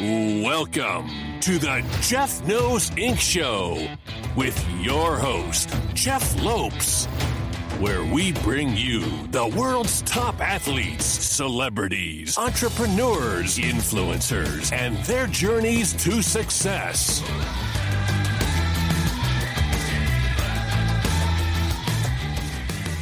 Welcome to the Jeff Knows Inc. Show with your host, Jeff Lopes, where we bring you the world's top athletes, celebrities, entrepreneurs, influencers, and their journeys to success.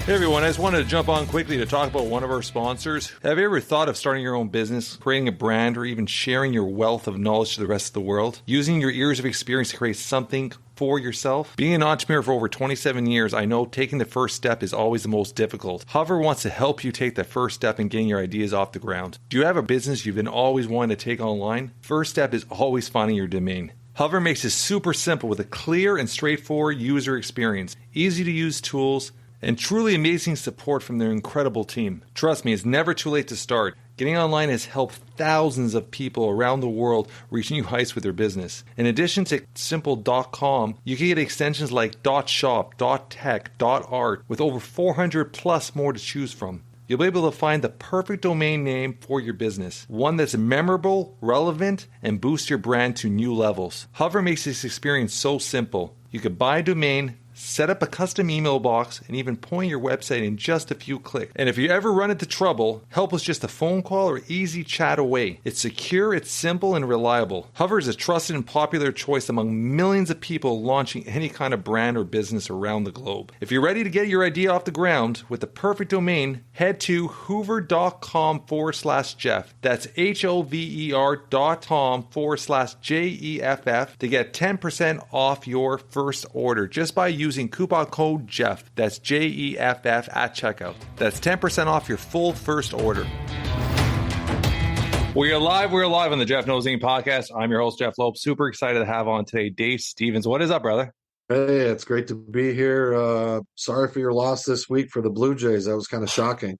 Hey everyone, I just wanted to jump on quickly to talk about one of our sponsors. Have you ever thought of starting your own business, creating a brand, or even sharing your wealth of knowledge to the rest of the world? Using your years of experience to create something for yourself? Being an entrepreneur for over 27 years, I know taking the first step is always the most difficult. Hover wants to help you take that first step in getting your ideas off the ground. Do you have a business you've been always wanting to take online? First step is always finding your domain. Hover makes it super simple with a clear and straightforward user experience, easy to use tools, and truly amazing support from their incredible team. Trust me, it's never too late to start. Getting online has helped thousands of people around the world reach new heights with their business. In addition to simple .com, you can get extensions like .shop, .tech, .art, with over 400 plus more to choose from. You'll be able to find the perfect domain name for your business, one that's memorable, relevant, and boosts your brand to new levels. Hover makes this experience so simple. You could buy a domain, set up a custom email box, and even point your website in just a few clicks. And if you ever run into trouble, help is just a phone call or easy chat away. It's secure, it's simple, and reliable. Hover is a trusted and popular choice among millions of people launching any kind of brand or business around the globe. If you're ready to get your idea off the ground with the perfect domain, head to hoover.com/Jeff. That's HOVER.com/JEFF to get 10% off your first order just by using coupon code Jeff. That's JEFF at checkout. That's 10% off your full first order. We're live on the Jeff Knows Inc. podcast. I'm your host, Jeff Lopes. Super excited to have on today Dave Stevens. What is up, brother? Hey, it's great to be here. Sorry for your loss this week for the Blue Jays. That was kind of shocking.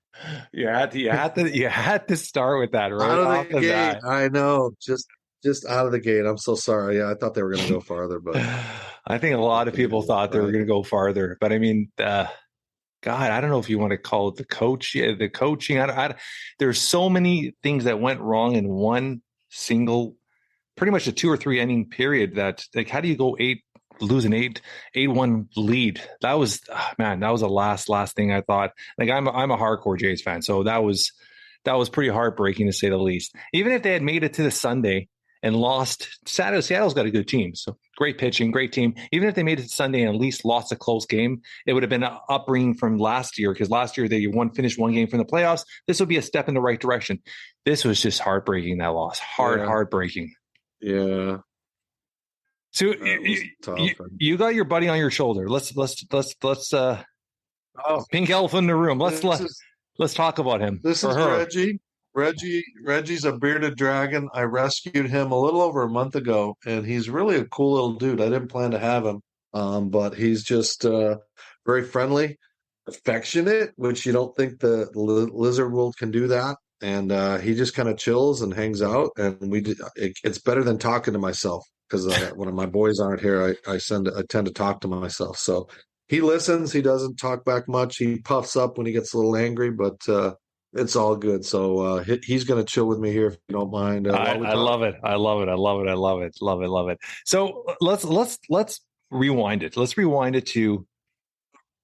You had to start with that right out off of the gate. Bat. I know, just out of the gate. I'm so sorry. Yeah, I thought they were going to go farther, but I think a lot of people thought they were going to go farther. But I mean, God, I don't know if you want to call it the coaching. There's so many things that went wrong in one single, pretty much a 2 or 3 inning period. That, like, how do you go lose an 8-1 lead? That was that was the last thing I thought. Like, I'm a hardcore Jays fan, so that was pretty heartbreaking to say the least. Even if they had made it to the Sunday and lost, Seattle's got a good team, so great pitching, great team. Even if they made it to Sunday and at least lost a close game, it would have been an upbringing from last year, because last year they finished one game from the playoffs. This would be a step in the right direction. This was just heartbreaking, that loss. Heartbreaking. Yeah. So you got your buddy on your shoulder. Let's pink elephant in the room. Let's talk about him. This is Reggie. Reggie's a bearded dragon. I rescued him a little over a month ago, and he's really a cool little dude. I didn't plan to have him, but he's just very friendly, affectionate, which you don't think the lizard world can do that. And he just kind of chills and hangs out, and it's better than talking to myself, because when my boys aren't here, I tend to talk to myself. So he listens. He doesn't talk back much. He puffs up when he gets a little angry, but it's all good. So he's going to chill with me here, if you don't mind. I love it. So let's rewind it. Let's rewind it to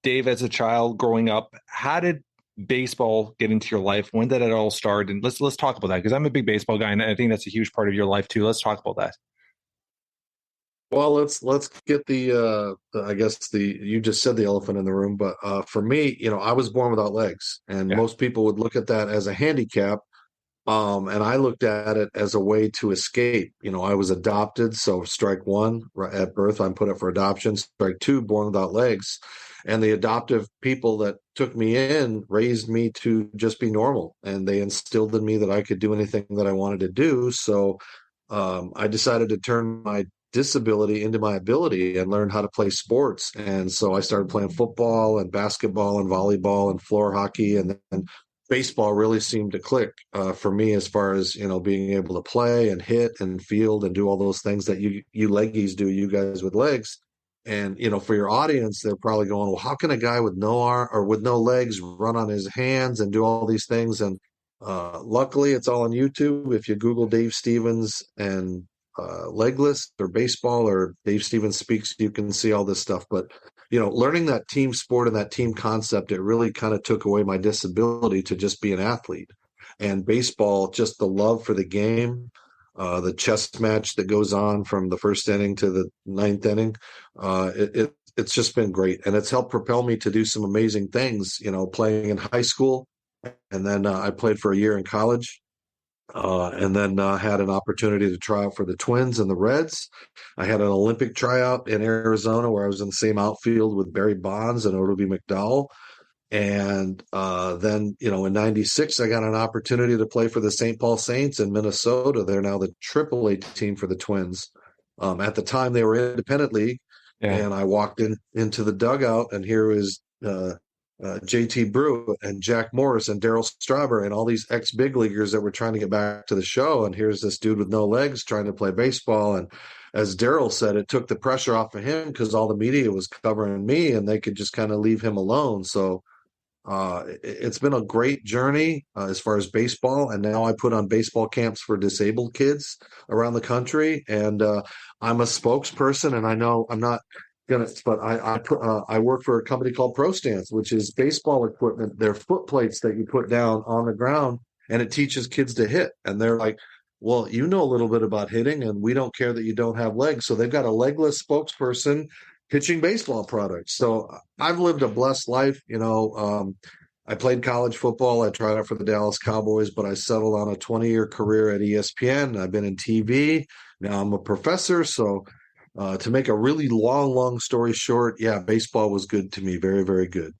Dave as a child growing up. How did baseball get into your life? When did it all start? And let's talk about that, because I'm a big baseball guy, and I think that's a huge part of your life too. Let's talk about that. Well, let's get you just said the elephant in the room, but for me, I was born without legs, and most people would look at that as a handicap. And I looked at it as a way to escape. I was adopted. So strike one, at birth, I'm put up for adoption. Strike two, born without legs. And the adoptive people that took me in raised me to just be normal. And they instilled in me that I could do anything that I wanted to do. So I decided to turn my disability into my ability and learn how to play sports. And so I started playing football and basketball and volleyball and floor hockey, and then baseball really seemed to click for me, as far as being able to play and hit and field and do all those things that you leggies do, you guys with legs. And for your audience, they're probably going, well, how can a guy with no arm or with no legs run on his hands and do all these things? And Luckily, it's all on YouTube. If you Google Dave Stevens and Legless or baseball or Dave Stevens speaks, you can see all this stuff. But learning that team sport and that team concept, it really kind of took away my disability to just be an athlete. And baseball, just the love for the game, the chess match that goes on from the first inning to the ninth inning, it's just been great, and it's helped propel me to do some amazing things. Playing in high school. And then I played for a year in college, and then had an opportunity to try out for the Twins and the Reds. I had an Olympic tryout in Arizona where I was in the same outfield with Barry Bonds and Odell McDowell. And then, in '96, I got an opportunity to play for the St. Paul Saints in Minnesota. They're now the AAA team for the Twins. At the time, they were independent league. Yeah. And I walked into the dugout, and here was JT Brew and Jack Morris and Darryl Strawberry and all these ex-big leaguers that were trying to get back to the show. And here's this dude with no legs trying to play baseball. And as Darryl said, it took the pressure off of him because all the media was covering me and they could just kind of leave him alone. So it's been a great journey as far as baseball. And now I put on baseball camps for disabled kids around the country. And I'm a spokesperson, and I know I'm not but I work for a company called Pro Stance, which is baseball equipment. They're foot plates that you put down on the ground, and it teaches kids to hit. And they're like, well, you know a little bit about hitting, and we don't care that you don't have legs. So they've got a legless spokesperson pitching baseball products. So I've lived a blessed life. I played college football. I tried out for the Dallas Cowboys, but I settled on a 20-year career at ESPN. I've been in TV. Now I'm a professor. So to make a really long story short, yeah, baseball was good to me. Very, very good.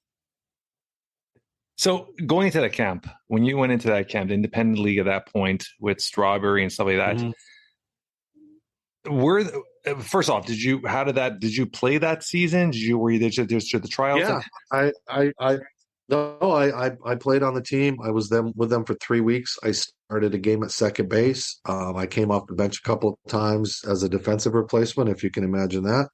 So going into that camp, when you went into that camp, the independent league at that point with Strawberry and stuff like that, first off, did you play that season? Were you there to the tryouts? Yeah, I played on the team. I was with them for 3 weeks. I started a game at second base. I came off the bench a couple of times as a defensive replacement, if you can imagine that.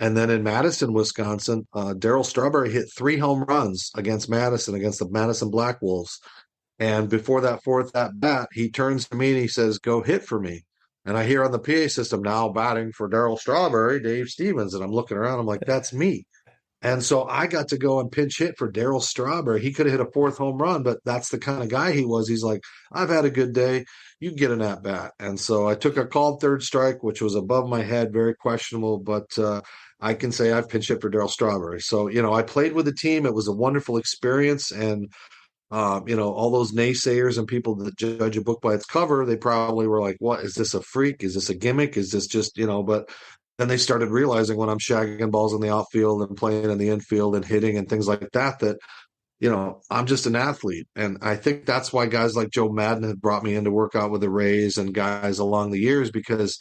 And then in Madison, Wisconsin, Darryl Strawberry hit 3 home runs against Madison, against the Madison Black Wolves. And before that fourth at bat, he turns to me and he says, "Go hit for me." And I hear on the PA system, "Now batting for Darryl Strawberry, Dave Stevens." And I'm looking around, I'm like, that's me. And so I got to go and pinch hit for Darryl Strawberry. He could have hit a 4th home run, but that's the kind of guy he was. He's like, "I've had a good day. You get an at bat." And so I took a called third strike, which was above my head, very questionable, but I can say I've pinch hit for Darryl Strawberry. So, I played with the team. It was a wonderful experience. And, all those naysayers and people that judge a book by its cover, they probably were like, "What, is this a freak? Is this a gimmick? Is this just," but then they started realizing when I'm shagging balls in the outfield and playing in the infield and hitting and things like that, I'm just an athlete. And I think that's why guys like Joe Madden have brought me in to work out with the Rays and guys along the years, because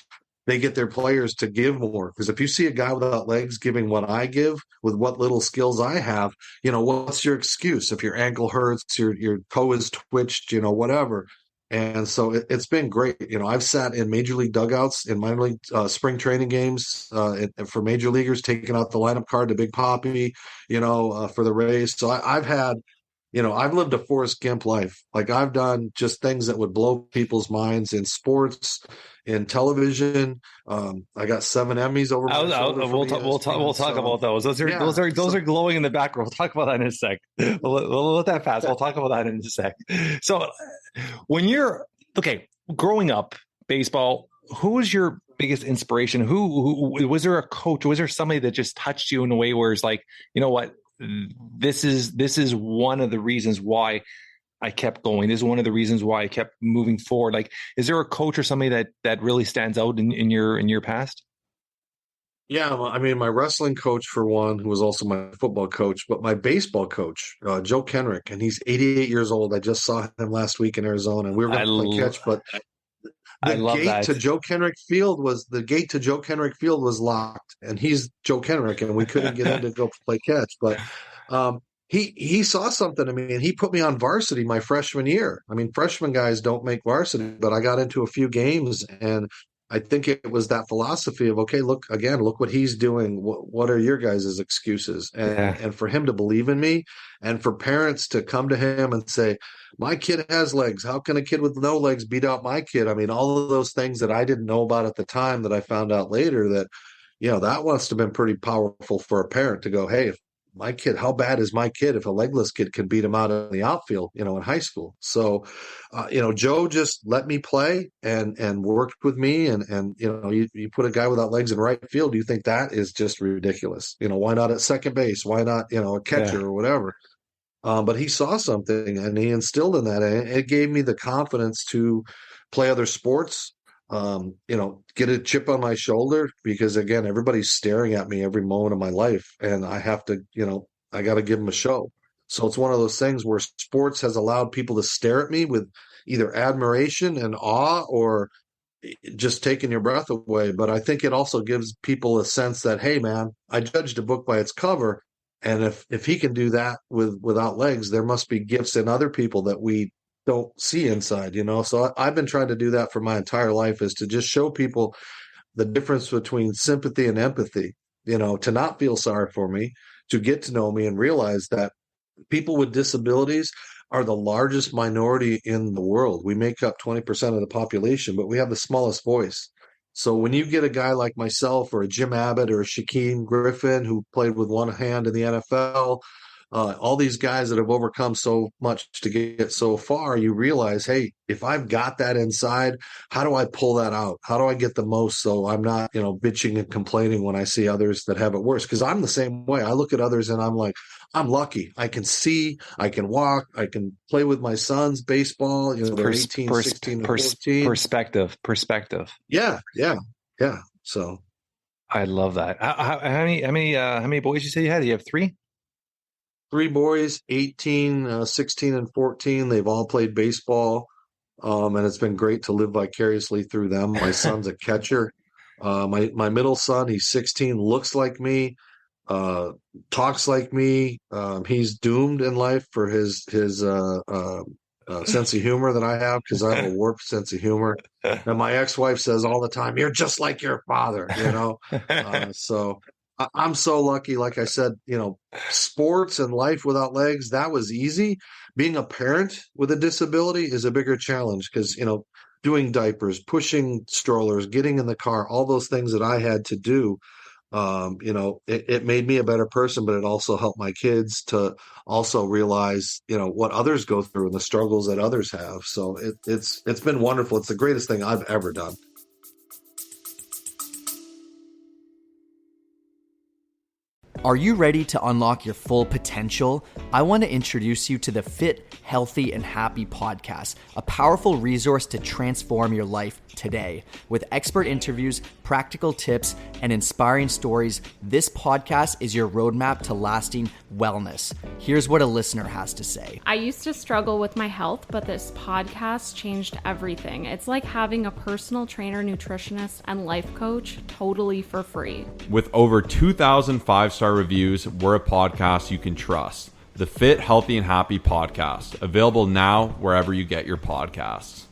they get their players to give more. Because if you see a guy without legs giving what I give with what little skills I have, what's your excuse? If your ankle hurts, your toe is twitched, whatever. And so it's been great. I've sat in major league dugouts in minor league spring training games for major leaguers, taking out the lineup card to Big Papi, for the Rays. So I've had, I've lived a Forrest Gump life. Like, I've done just things that would blow people's minds in sports, in television. I got 7 Emmys over. We'll talk about those. Those are glowing in the background. We'll talk about that in a sec. We'll let that pass. We'll talk about that in a sec. So, when you're growing up, baseball, who was your biggest inspiration? Who was there a coach? Was there somebody that just touched you in a way where it's like, you know what, this is one of the reasons why I kept going. This is one of the reasons why I kept moving forward. Like, is there a coach or somebody that really stands out in your past? Yeah, I mean, my wrestling coach, for one, who was also my football coach, but my baseball coach, Joe Kenrick, and he's 88 years old. I just saw him last week in Arizona, and we were going to play catch, but the gate to Joe Kenrick Field was locked, and he's Joe Kenrick, and we couldn't get in to go play catch. But he saw something in me, and he put me on varsity my freshman year. I mean, freshman guys don't make varsity, but I got into a few games, and I think it was that philosophy of, okay, look what he's doing. What are your guys' excuses? Yeah. And for him to believe in me, and for parents to come to him and say, my kid has legs. How can a kid with no legs beat out my kid? I mean, all of those things that I didn't know about at the time that I found out later, that, that must have been pretty powerful for a parent to go, hey, if my kid, how bad is my kid if a legless kid can beat him out in the outfield, in high school? So, Joe just let me play and worked with me. And you put a guy without legs in right field, you think that is just ridiculous. Why not at second base? Why not, a catcher or whatever? But he saw something and he instilled in that. And it gave me the confidence to play other sports, get a chip on my shoulder, because again, everybody's staring at me every moment of my life, and I have to, I got to give them a show. So it's one of those things where sports has allowed people to stare at me with either admiration and awe, or just taking your breath away. But I think it also gives people a sense that, hey, man, I judged a book by its cover. And if he can do that without legs, there must be gifts in other people that we don't see inside, So I've been trying to do that for my entire life, is to just show people the difference between sympathy and empathy, to not feel sorry for me, to get to know me and realize that people with disabilities are the largest minority in the world. We make up 20% of the population, but we have the smallest voice. So when you get a guy like myself, or a Jim Abbott, or a Shaquem Griffin, who played with one hand in the NFL, all these guys that have overcome so much to get so far, you realize, hey, if I've got that inside, how do I pull that out? How do I get the most, so I'm not, bitching and complaining when I see others that have it worse? Because I'm the same way. I look at others and I'm like, I'm lucky. I can see, I can walk, I can play with my sons baseball. They're 18, 16, and 14. Perspective. Yeah. So I love that. How many boys you say you had? You have three? 3 boys, 18, 16, and 14. They've all played baseball. And it's been great to live vicariously through them. My son's a catcher. My middle son, he's 16, looks like me, talks like me. He's doomed in life for his sense of humor that I have, because I have a warped sense of humor. And my ex-wife says all the time, "You're just like your father," So I'm so lucky. Like I said, sports and life without legs, that was easy. Being a parent with a disability is a bigger challenge, because, doing diapers, pushing strollers, getting in the car, all those things that I had to do, it made me a better person, but it also helped my kids to also realize, what others go through and the struggles that others have. So it's been wonderful. It's the greatest thing I've ever done. Are you ready to unlock your full potential? I want to introduce you to the Fit, Healthy, and Happy podcast, a powerful resource to transform your life today. With expert interviews, practical tips, and inspiring stories, this podcast is your roadmap to lasting wellness. Here's what a listener has to say. I used to struggle with my health, but this podcast changed everything. It's like having a personal trainer, nutritionist, and life coach totally for free. With over 2,000 5-star reviews, we're a podcast you can trust. The Fit, Healthy, and Happy podcast, available now wherever you get your podcasts.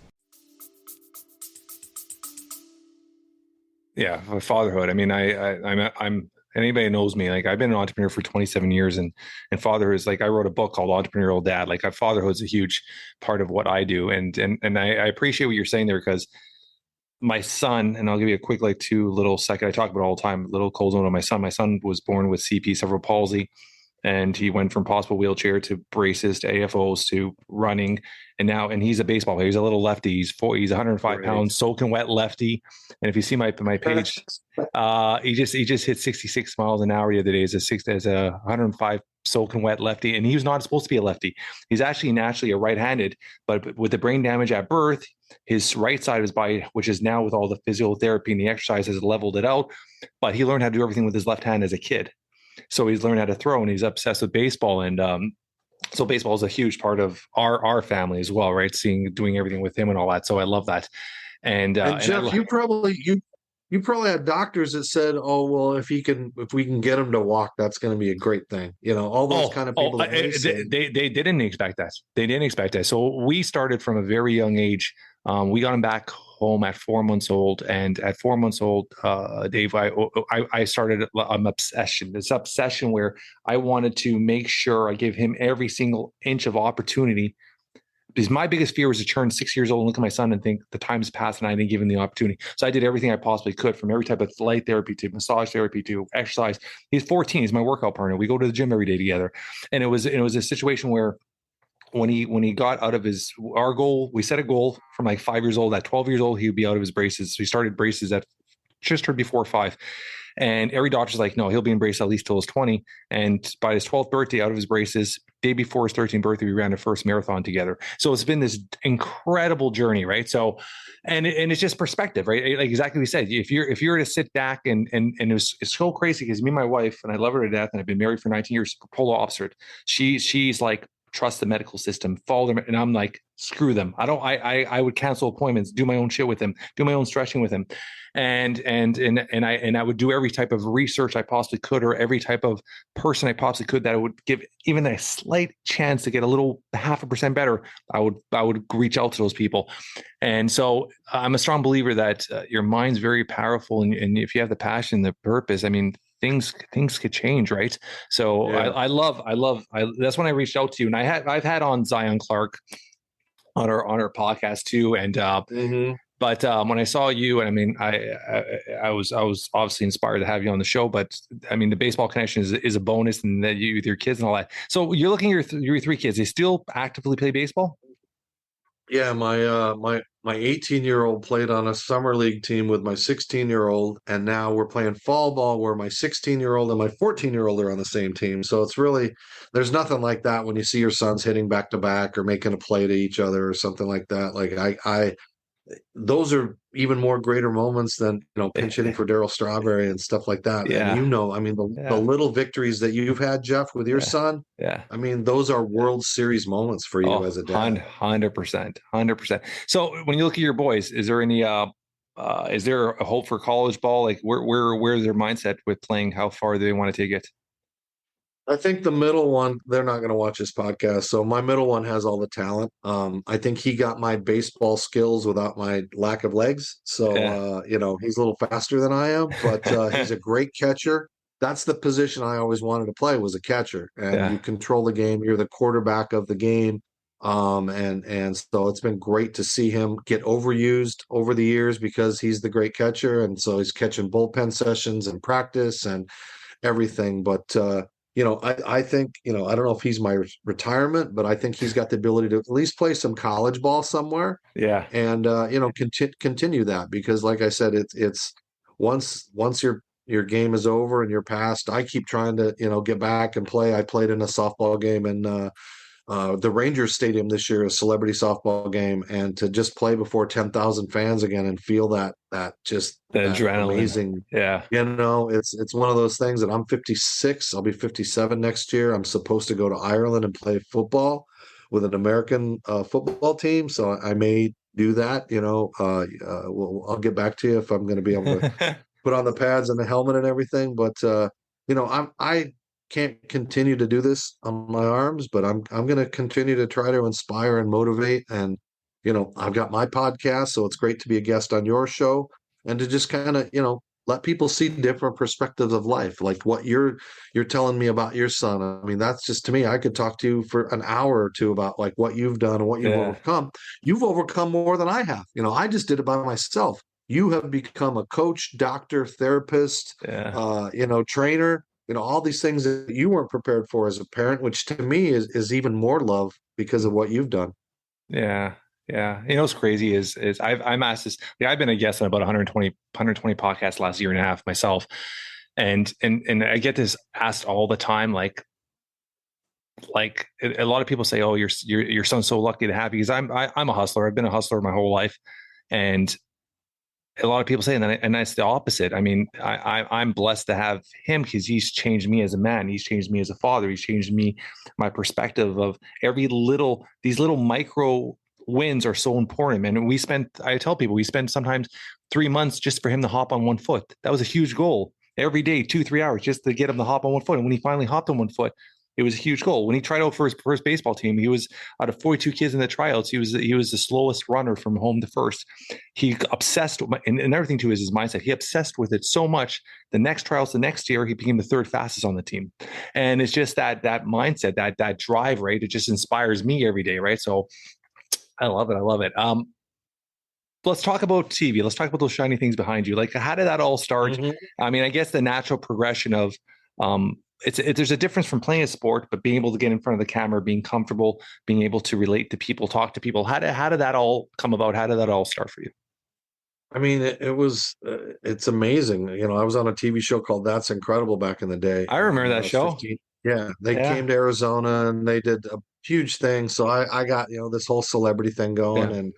Yeah, fatherhood. I mean, I'm anybody knows me, like I've been an entrepreneur for 27 years, and fatherhood is like, I wrote a book called Entrepreneurial Dad. Like fatherhood is a huge part of what I do, and I appreciate what you're saying there, because my son, and I'll give you a quick 2 little second. I talk about it all the time. Little cold zone on my son. My son was born with CP, cerebral palsy, and he went from possible wheelchair to braces to AFOs to running, and he's a baseball player. He's a little lefty. He's 105 pounds, soaking wet lefty. And if you see my page, he just hit 66 miles an hour the other day as a 105 soaking wet lefty, and he was not supposed to be a lefty. He's actually naturally a right-handed, but with the brain damage at birth, his right side of his body, which is now with all the physiotherapy and the exercise, has leveled it out. But he learned how to do everything with his left hand as a kid. So he's learned how to throw, and he's obsessed with baseball. And so baseball is a huge part of our family as well, right? Doing everything with him and all that. So I love that. And Jeff, you probably had doctors that said, "Oh, well, if we can get him to walk, that's going to be a great thing." All those kind of people. They didn't expect that. They didn't expect that. So we started from a very young age. We got him back home at 4 months old, and at 4 months old, Dave, I started an obsession. This obsession where I wanted to make sure I give him every single inch of opportunity. Because my biggest fear was to turn 6 years old and look at my son and think the time's passed and I didn't give him the opportunity. So I did everything I possibly could, from every type of light therapy to massage therapy to exercise. He's 14. He's my workout partner. We go to the gym every day together. And it was a situation where when he got out of our goal, we set a goal from like 5 years old. At 12 years old, he would be out of his braces. So he started braces at just before 5. And every doctor's like, no, he'll be in braces at least till he's 20. And by his 12th birthday, out of his braces, day before his 13th birthday, we ran the first marathon together. So it's been this incredible journey, right? So, and it's just perspective, right? Like exactly what we said. If you're to sit back and it's so crazy, because me and my wife, and I love her to death, and I've been married for 19 years, polar opposite. She's like, trust the medical system, follow them, and I'm like, screw them. I would cancel appointments, do my own shit with him, do my own stretching with him. And I would do every type of research I possibly could, or every type of person I possibly could that I would give even a slight chance to get a little 0.5% better. I would reach out to those people. And so I'm a strong believer that your mind's very powerful, and if you have the passion, the purpose, I mean, things could change, right? So yeah. I love that's when I reached out to you, and I've had on Zion Clark on our podcast too, and but when I saw you, and I mean, I was obviously inspired to have you on the show, but I mean, the baseball connection is a bonus, and that you with your kids and all that. So you're looking at your 3 kids. They still actively play baseball? Yeah, my 18-year-old played on a summer league team with my 16-year-old, and now we're playing fall ball where my 16-year-old and my 14-year-old are on the same team. So it's really, there's nothing like that when you see your sons hitting back to back or making a play to each other or something like that. Like I those are even more greater moments than, pinch hitting for Darryl Strawberry and stuff like that. Yeah. And I mean, the little victories that you've had, Jeff, with your son. Yeah. I mean, those are World Series moments for you as a dad. 100%. So when you look at your boys, is there any, is there a hope for college ball? Like where's their mindset with playing? How far do they want to take it? I think the middle one, they're not going to watch this podcast. So my middle one has all the talent. I think he got my baseball skills without my lack of legs. So, he's a little faster than I am, but he's a great catcher. That's the position I always wanted to play, was a catcher. And you control the game. You're the quarterback of the game. And so it's been great to see him get overused over the years because he's the great catcher. And so he's catching bullpen sessions and practice and everything. But, I think, I don't know if he's my retirement, but I think he's got the ability to at least play some college ball somewhere. Yeah. And, continue that, because like I said, it's once your game is over and you're past, I keep trying to, get back and play. I played in a softball game in the Rangers Stadium this year, a celebrity softball game, and to just play before 10,000 fans again and feel that adrenaline, amazing. Yeah. It's one of those things that I'm 56. I'll be 57 next year. I'm supposed to go to Ireland and play football with an American football team. So I may do that, I'll get back to you if I'm going to be able to put on the pads and the helmet and everything. But, I can't continue to do this on my arms, but I'm going to continue to try to inspire and motivate. And, I've got my podcast, so it's great to be a guest on your show and to just kind of, let people see different perspectives of life, like what you're telling me about your son. I mean, that's just, to me, I could talk to you for an hour or two about like what you've done and what you've overcome. You've overcome more than I have. I just did it by myself. You have become a coach, doctor, therapist, trainer, all these things that you weren't prepared for as a parent, which to me is even more love because of what you've done. Yeah. Yeah. What's crazy is I'm asked this. I've been a guest on about 120 podcasts last year and a half myself. And I get this asked all the time. Like a lot of people say, oh, your son's so lucky to have you. Because I'm a hustler. I've been a hustler my whole life. And a lot of people say, and that's the opposite. I mean, I'm blessed to have him because he's changed me as a man. He's changed me as a father. He's changed me, my perspective of these little micro wins are so important. And I tell people, we spend sometimes 3 months just for him to hop on one foot. That was a huge goal every day, 2-3 hours just to get him to hop on one foot. And when he finally hopped on one foot, It was a huge goal. When he tried out for his first baseball team, he was out of 42 kids in the tryouts. He was the slowest runner from home to first. He obsessed, and everything too is his mindset. He obsessed with it so much. The next tryouts, the next year, he became the third fastest on the team. And it's just that mindset, that drive, right? It just inspires me every day, right? So I love it. I love it. Let's talk about TV. Let's talk about those shiny things behind you. Like, how did that all start? Mhm. I mean, I guess the natural progression of there's a difference from playing a sport, but being able to get in front of the camera, being comfortable, being able to relate to people, talk to people. How did that all come about? How did that all start for you? I mean, it's amazing. I was on a TV show called That's Incredible back in the day. I remember when I that was show. 15. Yeah, they Yeah. came to Arizona and they did a huge thing. So I got, this whole celebrity thing going, Yeah. and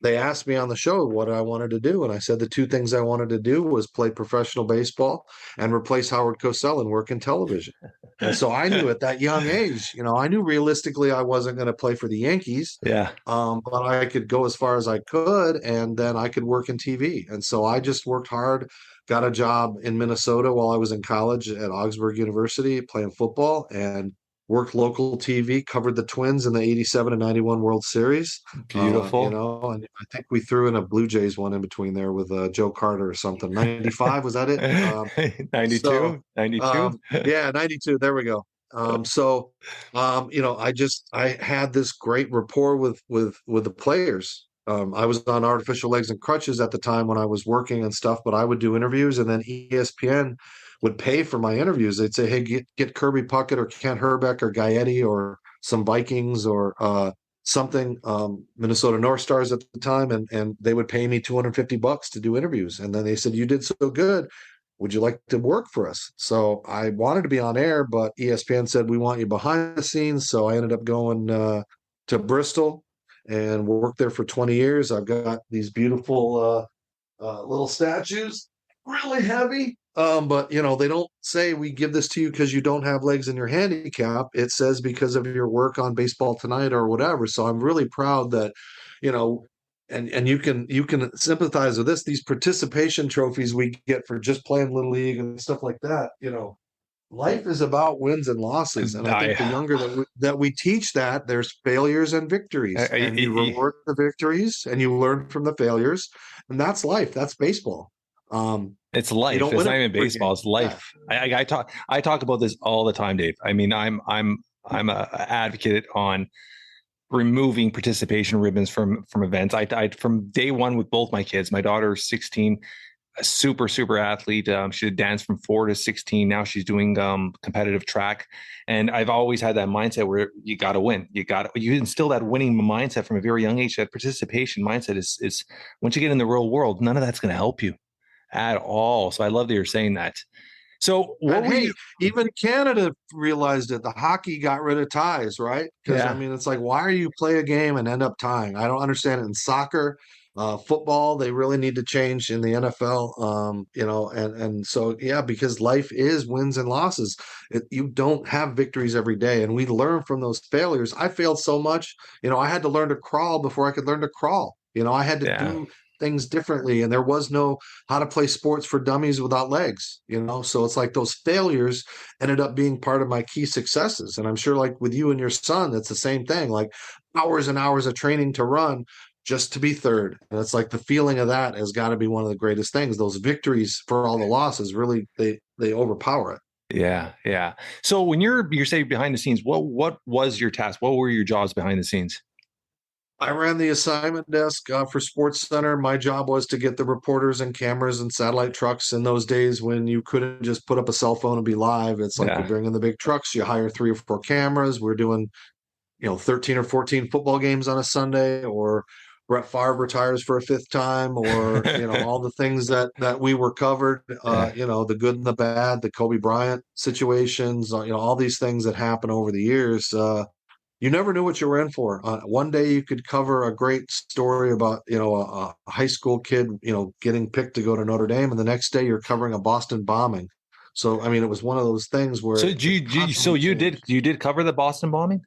they asked me on the show what I wanted to do. And I said the two things I wanted to do was play professional baseball and replace Howard Cosell and work in television. And so I knew at that young age, I knew realistically I wasn't going to play for the Yankees. Yeah. But I could go as far as I could, and then I could work in TV. And so I just worked hard, got a job in Minnesota while I was in college at Augsburg University playing football, and worked local TV, covered the Twins in the 87 and 91 World Series. Beautiful. And I think we threw in a Blue Jays one in between there with Joe Carter or something. 95, was that it? 92? 92? Yeah, 92. There we go. I had this great rapport with the players. I was on artificial legs and crutches at the time when I was working and stuff, but I would do interviews, and then ESPN would pay for my interviews. They'd say, "Hey, get Kirby Puckett or Kent Herbeck or Gaetti or some Vikings or something, Minnesota North Stars at the time," and they would pay me $250 to do interviews. And then they said, "You did so good. Would you like to work for us?" So I wanted to be on air, but ESPN said, "We want you behind the scenes." So I ended up going to Bristol and worked there for 20 years. I've got these beautiful little statues, really heavy. But they don't say we give this to you because you don't have legs and you're handicapped. It says because of your work on Baseball Tonight or whatever. So I'm really proud that, and you can sympathize with this. These participation trophies we get for just playing Little League and stuff like that. Life is about wins and losses, and I think the younger that we teach that, there's failures and victories, and you reward the victories and you learn from the failures, and that's life. That's basebal. It's life. It's not even baseball. It's life. Yeah. I talk about this all the time, Dave. I mean, I'm an advocate on removing participation ribbons from events. I from day one with both my kids. My daughter's 16, a super athlete. She did dance from 4 to 16. Now she's doing competitive track, and I've always had that mindset where you got to win. You instill that winning mindset from a very young age. That participation mindset is once you get in the real world, none of that's going to help you at all. So I love that you're saying that. So even Canada realized it. The hockey got rid of ties, right? Because I mean, it's like, why are you play a game and end up tying? I don't understand it in soccer. Football, they really need to change in the NFL. And so because life is wins and losses. You don't have victories every day, and we learn from those failures. I failed so much. I had to learn to crawl before I could learn to crawl. I had to do things differently, and there was no how to play sports for dummies without legs, so it's like those failures ended up being part of my key successes. And I'm sure, like with you and your son, it's the same thing, like hours and hours of training to run just to be third. And it's like the feeling of that has got to be one of the greatest things. Those victories for all the losses, really, they overpower it. Yeah. So when you're saying behind the scenes, what was your task? What were your jobs behind the scenes? I ran the assignment desk for Sports Center. My job was to get the reporters and cameras and satellite trucks in those days when you couldn't just put up a cell phone and be live. It's like you bring in the big trucks, you hire 3 or 4 cameras. We're doing, 13 or 14 football games on a Sunday, or Brett Favre retires for a 5th time, or, all the things that we were covered, the good and the bad, the Kobe Bryant situations, all these things that happen over the years. You never knew what you were in for. One day you could cover a great story about, a high school kid, getting picked to go to Notre Dame, and the next day you're covering a Boston bombing. So, I mean, it was one of those things where. So you did cover the Boston bombing?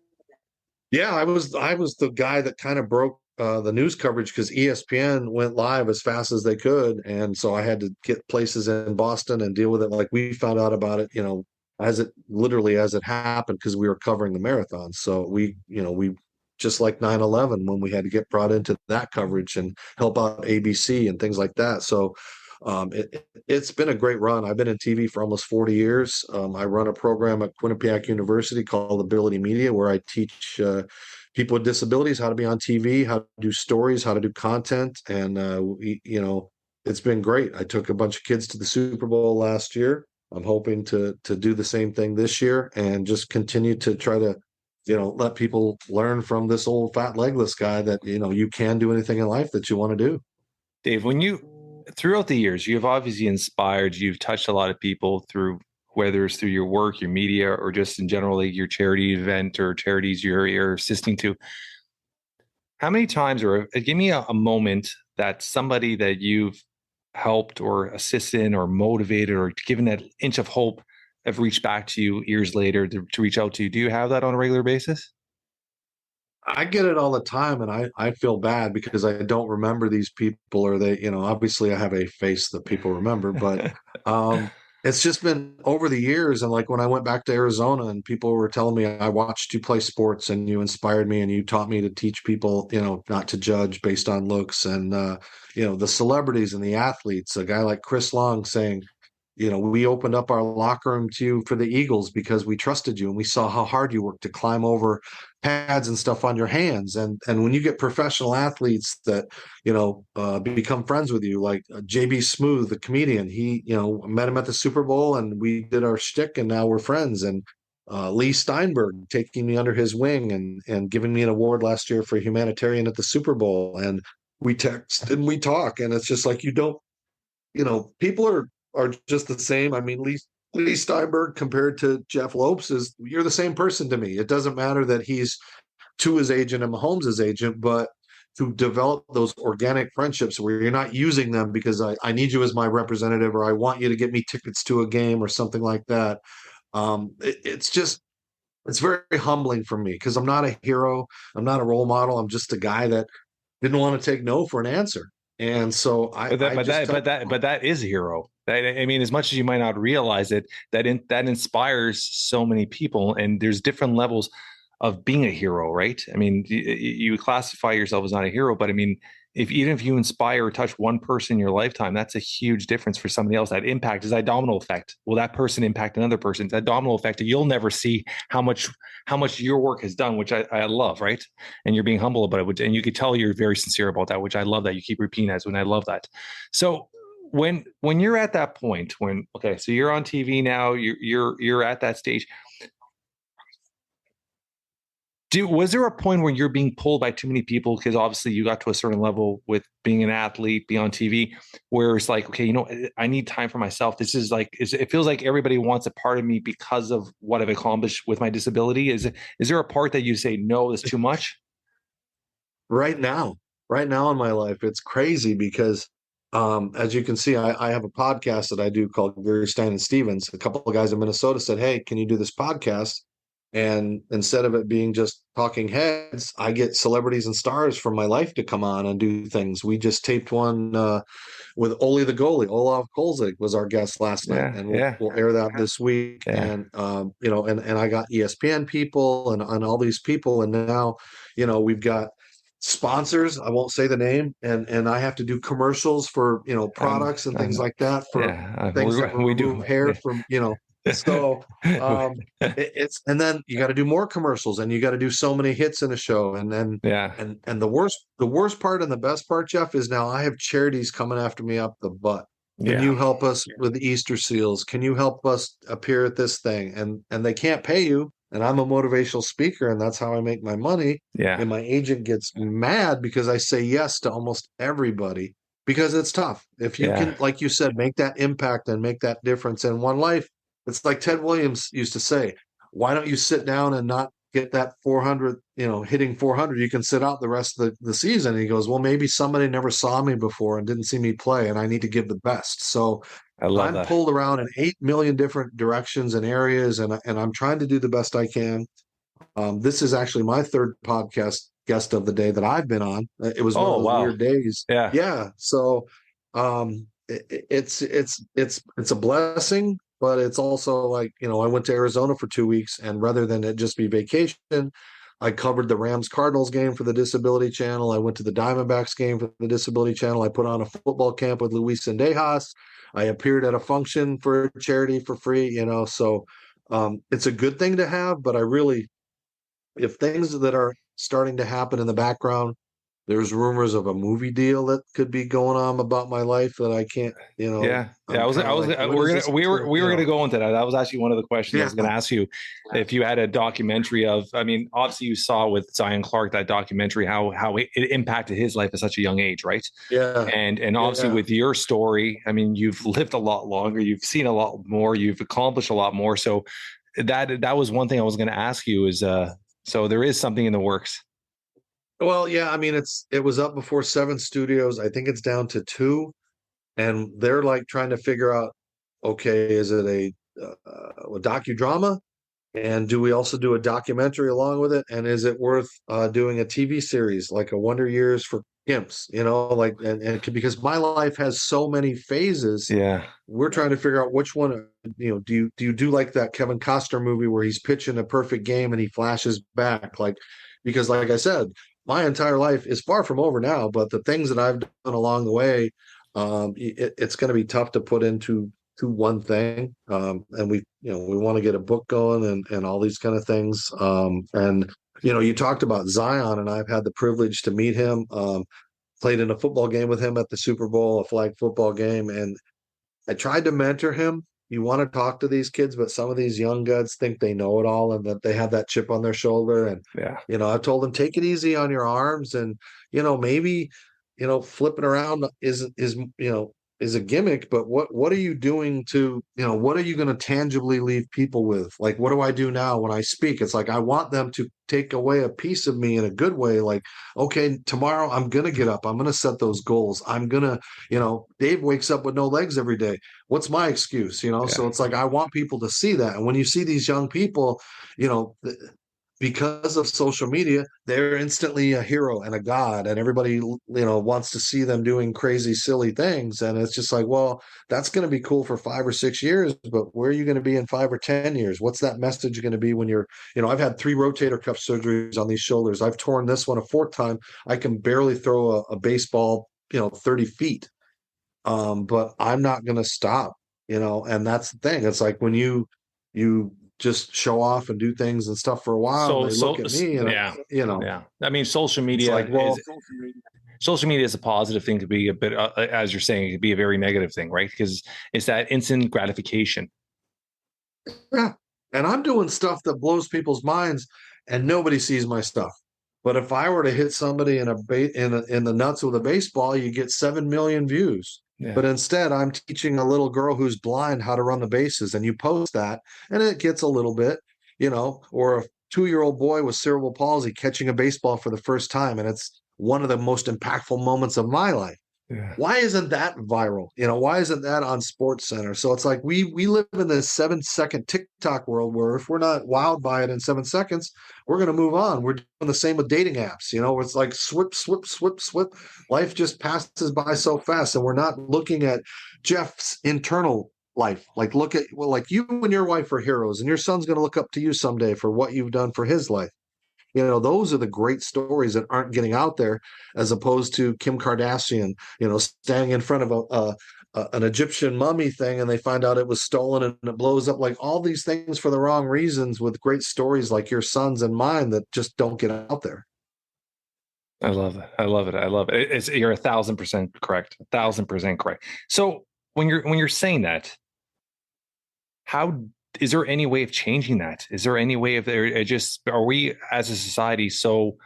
Yeah, I was the guy that kind of broke the news coverage, because ESPN went live as fast as they could, and so I had to get places in Boston and deal with it. Like, we found out about it, as it happened, because we were covering the marathon. So we just like 9/11, when we had to get brought into that coverage and help out ABC and things like that. So it's been a great run. I've been in TV for almost 40 years. I run a program at Quinnipiac University called Ability Media, where I teach people with disabilities how to be on TV, how to do stories, how to do content. And, it's been great. I took a bunch of kids to the Super Bowl last year. I'm hoping to do the same thing this year, and just continue to try to let people learn from this old fat legless guy that, you can do anything in life that you want to do. Dave, throughout the years, you've obviously inspired, you've touched a lot of people through, whether it's through your work, your media, or just in general, like your charity event or charities you're assisting to. How many times, or give me a moment that somebody that you've helped or assisted in or motivated or given that inch of hope have reached back to you years later to reach out to you? Do you have that on a regular basis? I get it all the time, and I feel bad because I don't remember these people, or they, obviously I have a face that people remember, but it's just been over the years. And like when I went back to Arizona and people were telling me, I watched you play sports and you inspired me and you taught me to teach people, not to judge based on looks. And, the celebrities and the athletes, a guy like Chris Long saying, we opened up our locker room to you for the Eagles because we trusted you and we saw how hard you worked to climb over pads and stuff on your hands. And when you get professional athletes that, become friends with you, like JB Smooth, the comedian, he, met him at the Super Bowl and we did our shtick and now we're friends. And Lee Steinberg taking me under his wing and giving me an award last year for humanitarian at the Super Bowl. And we text and we talk, and it's just like, people are just the same. I mean, Lee Steinberg compared to Jeff Lopes you're the same person to me. It doesn't matter that he's Tua's agent and Mahomes' agent, but to develop those organic friendships where you're not using them because I need you as my representative, or I want you to get me tickets to a game or something like that. It's very humbling for me because I'm not a hero. I'm not a role model. I'm just a guy that didn't want to take no for an answer. And so that is a hero. I mean, as much as you might not realize it, that inspires so many people, and there's different levels of being a hero, right? I mean, you classify yourself as not a hero, but I mean, even if you inspire or touch one person in your lifetime, that's a huge difference for somebody else. That impact is that domino effect. Will that person impact another person? It's that domino effect that you'll never see how much your work has done, which I love, right? And you're being humble about it, and you could tell you're very sincere about that, which I love that you keep repeating that, and I love that. So when you're at that point, so you're on TV now, you're at that stage. Was there a point where you're being pulled by too many people? Because obviously you got to a certain level with being an athlete, be on TV, where it's like, okay, I need time for myself. This is like, it feels like everybody wants a part of me because of what I've accomplished with my disability. Is there a part that you say, no, that's too much? Right now in my life, it's crazy because as you can see, I have a podcast that I do called Gary Stein and Stevens. A couple of guys in Minnesota said, hey, can you do this podcast? And instead of it being just talking heads, I get celebrities and stars from my life to come on and do things. We just taped one with Ole the goalie. Olaf Kolzig was our guest last night, and we'll air that this week. Yeah. And and I got ESPN people and all these people, and now we've got sponsors. I won't say the name, and I have to do commercials for products and things like that for things that we do hair from So it's, and then you got to do more commercials, and you got to do so many hits in a show, and then and the worst part and the best part, Jeff, is now I have charities coming after me up the butt. Can you help us with the Easter seals? Can you help us appear at this thing? And they can't pay you. And I'm a motivational speaker, and that's how I make my money. Yeah. And my agent gets mad because I say yes to almost everybody, because it's tough. If you can, like you said, make that impact and make that difference in one life. It's like Ted Williams used to say, why don't you sit down and not get that 400, hitting 400? You can sit out the rest of the season. And he goes, well, maybe somebody never saw me before and didn't see me play, and I need to give the best. So I'm pulled around in 8 million different directions and areas, and I'm trying to do the best I can. This is actually my third podcast guest of the day that I've been on. It was one of those weird days. Yeah. So it's a blessing. but it's also like, I went to Arizona for 2 weeks, and rather than it just be vacation, I covered the Rams Cardinals game for the Disability Channel. I went to the Diamondbacks game for the Disability Channel. I put on a football camp with Luis Sendejas. I appeared at a function for a charity for free, so it's a good thing to have, but if things that are starting to happen in the background, there's rumors of a movie deal that could be going on about my life that I can't, Yeah. I'm I was, kinda like, when is this we were gonna, going to go into that. That was actually one of the questions I was going to Yeah. ask you. If you had a documentary obviously you saw with Zion Clark, that documentary, how it impacted his life at such a young age, right? Yeah. And obviously with your story, you've lived a lot longer, you've seen a lot more, you've accomplished a lot more. So that was one thing I was going to ask you is, so there is something in the works. Well, yeah, it was up before 7 studios. I think it's down to 2, and they're like trying to figure out, okay, is it a docudrama? And do we also do a documentary along with it? And is it worth doing a TV series like a Wonder Years for Gimps? Because my life has so many phases. Yeah. We're trying to figure out which one. Do you do like that Kevin Costner movie where he's pitching a perfect game and he flashes back? Because like I said, my entire life is far from over now, but the things that I've done along the way, it's going to be tough to put into one thing. And we want to get a book going and all these kind of things. And you talked about Zion, and I've had the privilege to meet him. Played in a football game with him at the Super Bowl, a flag football game, and I tried to mentor him. You want to talk to these kids, but some of these young guys think they know it all and that they have that chip on their shoulder. And, I've told them, take it easy on your arms, and, maybe, flipping around is a gimmick, but what are you doing to, what are you going to tangibly leave people with? Like, what do I do now when I speak? It's like, I want them to take away a piece of me in a good way. Like, okay, tomorrow I'm going to get up. I'm going to set those goals. I'm going to, Dave wakes up with no legs every day. What's my excuse? So it's like, I want people to see that. And when you see these young people, because of social media, they're instantly a hero and a god, and everybody, wants to see them doing crazy, silly things. And it's just like, well, that's going to be cool for 5 or 6 years, but where are you going to be in 5 or 10 years? What's that message going to be when you're, I've had 3 rotator cuff surgeries on these shoulders. I've torn this one a 4th time. I can barely throw a baseball, 30 feet. But I'm not going to stop, and that's the thing. It's like when you just show off and do things and stuff for a while. They look at me, and social media. Like, well, social media is a positive thing to be a bit, as you're saying, it could be a very negative thing, right? Because it's that instant gratification. Yeah, and I'm doing stuff that blows people's minds, and nobody sees my stuff. But if I were to hit somebody in the nuts with a baseball, you get 7 million views. Yeah. But instead, I'm teaching a little girl who's blind how to run the bases, and you post that, and it gets a little bit, or a 2-year-old boy with cerebral palsy catching a baseball for the first time, and it's one of the most impactful moments of my life. Yeah. Why isn't that viral? Why isn't that on Sports Center? So it's like we live in this 7-second TikTok world where if we're not wowed by it in 7 seconds, we're going to move on. We're doing the same with dating apps. It's like swip. Life just passes by so fast, and we're not looking at Jeff's internal life. Like, you and your wife are heroes, and your son's going to look up to you someday for what you've done for his life. Those are the great stories that aren't getting out there, as opposed to Kim Kardashian, standing in front of an Egyptian mummy thing, and they find out it was stolen and it blows up. Like, all these things for the wrong reasons, with great stories like your son's and mine that just don't get out there. I love it. You're 1,000% correct. 1,000% correct. So when you're saying that, how is there any way of changing that? Is there any way of are we as a society so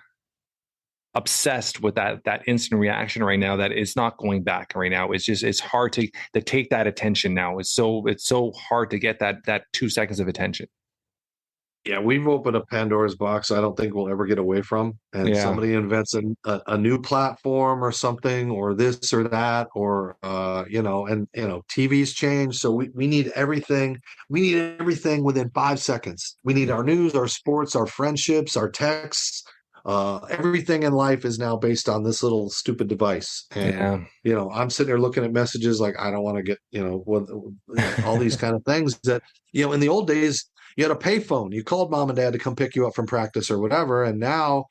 obsessed with that instant reaction right now that it's not going back right now? It's hard to take that attention now. It's so hard to get that 2 seconds of attention. Yeah, we've opened a Pandora's box I don't think we'll ever get away from. And somebody invents a new platform or something, or this or that, or TV's changed. So we need everything. We need everything within 5 seconds. We need our news, our sports, our friendships, our texts, Everything in life is now based on this little stupid device. And, I'm sitting there looking at messages like, I don't want to get, all these kind of things that, in the old days, you had a payphone. You called mom and dad to come pick you up from practice or whatever. And now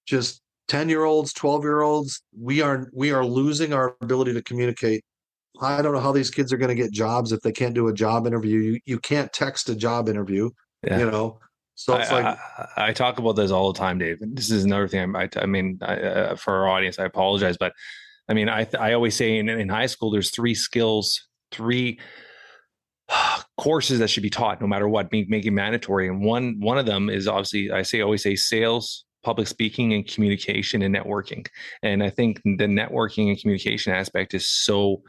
just 10-year-olds, 12-year-olds, we are losing our ability to communicate. I don't know how these kids are going to get jobs if they can't do a job interview. You can't text a job interview, So it's I talk about this all the time, Dave. And this is another thing. For our audience, I apologize, but I mean, I always say in high school, there's three courses that should be taught no matter what, make it mandatory. And one of them is obviously, always say sales, public speaking, and communication and networking. And I think the networking and communication aspect is so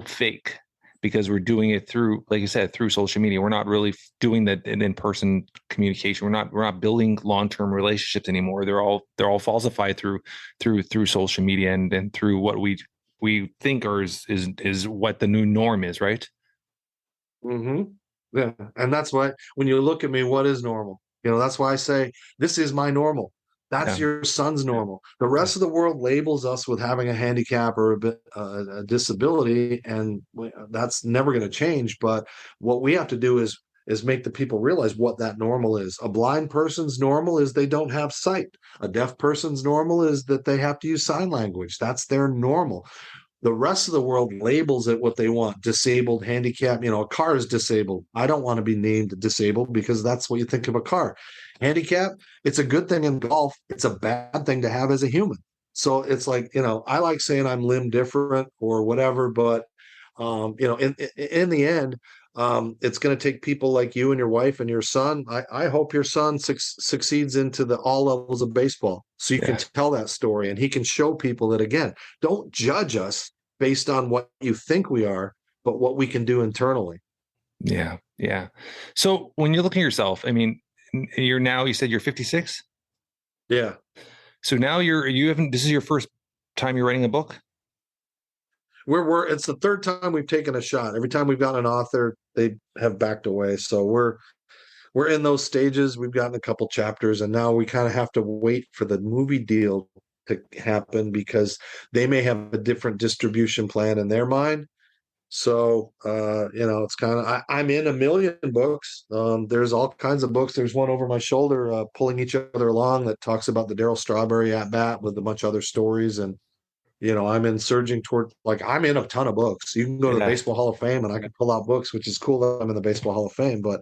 fake because we're doing it through, like you said, through social media. We're not really doing that in-person communication. We're not building long-term relationships anymore. They're all falsified through social media and through what we think is what the new norm is, right? Mm-hmm. Yeah. And that's why when you look at me, what is normal? That's why I say this is my normal. That's your son's normal. The rest of the world labels us with having a handicap or a disability, and that's never going to change. But what we have to do is make the people realize what that normal is. A blind person's normal is they don't have sight. A deaf person's normal is that they have to use sign language. That's their normal. The rest of the world labels it what they want: disabled, handicapped. A car is disabled. I don't want to be named disabled because that's what you think of a car. Handicap, it's a good thing in golf. It's a bad thing to have as a human. So it's like, I like saying I'm limb different or whatever, but in the end, it's going to take people like you and your wife and your son. I hope your son succeeds into all levels of baseball, so you can tell that story and he can show people that, again, don't judge us based on what you think we are, but what we can do internally. Yeah. Yeah. So when you're looking at yourself, I mean, you said you're 56. Yeah. So now this is your first time you're writing a book. It's the third time we've taken a shot. Every time we've gotten an author, they have backed away. So we're in those stages. We've gotten a couple chapters, and now we kind of have to wait for the movie deal to happen because they may have a different distribution plan in their mind. So, it's kind of, I'm in a million books. There's all kinds of books. There's one over my shoulder, pulling each other along, that talks about the Darryl Strawberry at bat with a bunch of other stories. And, I'm surging toward, I'm in a ton of books. You can go to the Baseball Hall of Fame and I can pull out books, which is cool that I'm in the Baseball Hall of Fame, but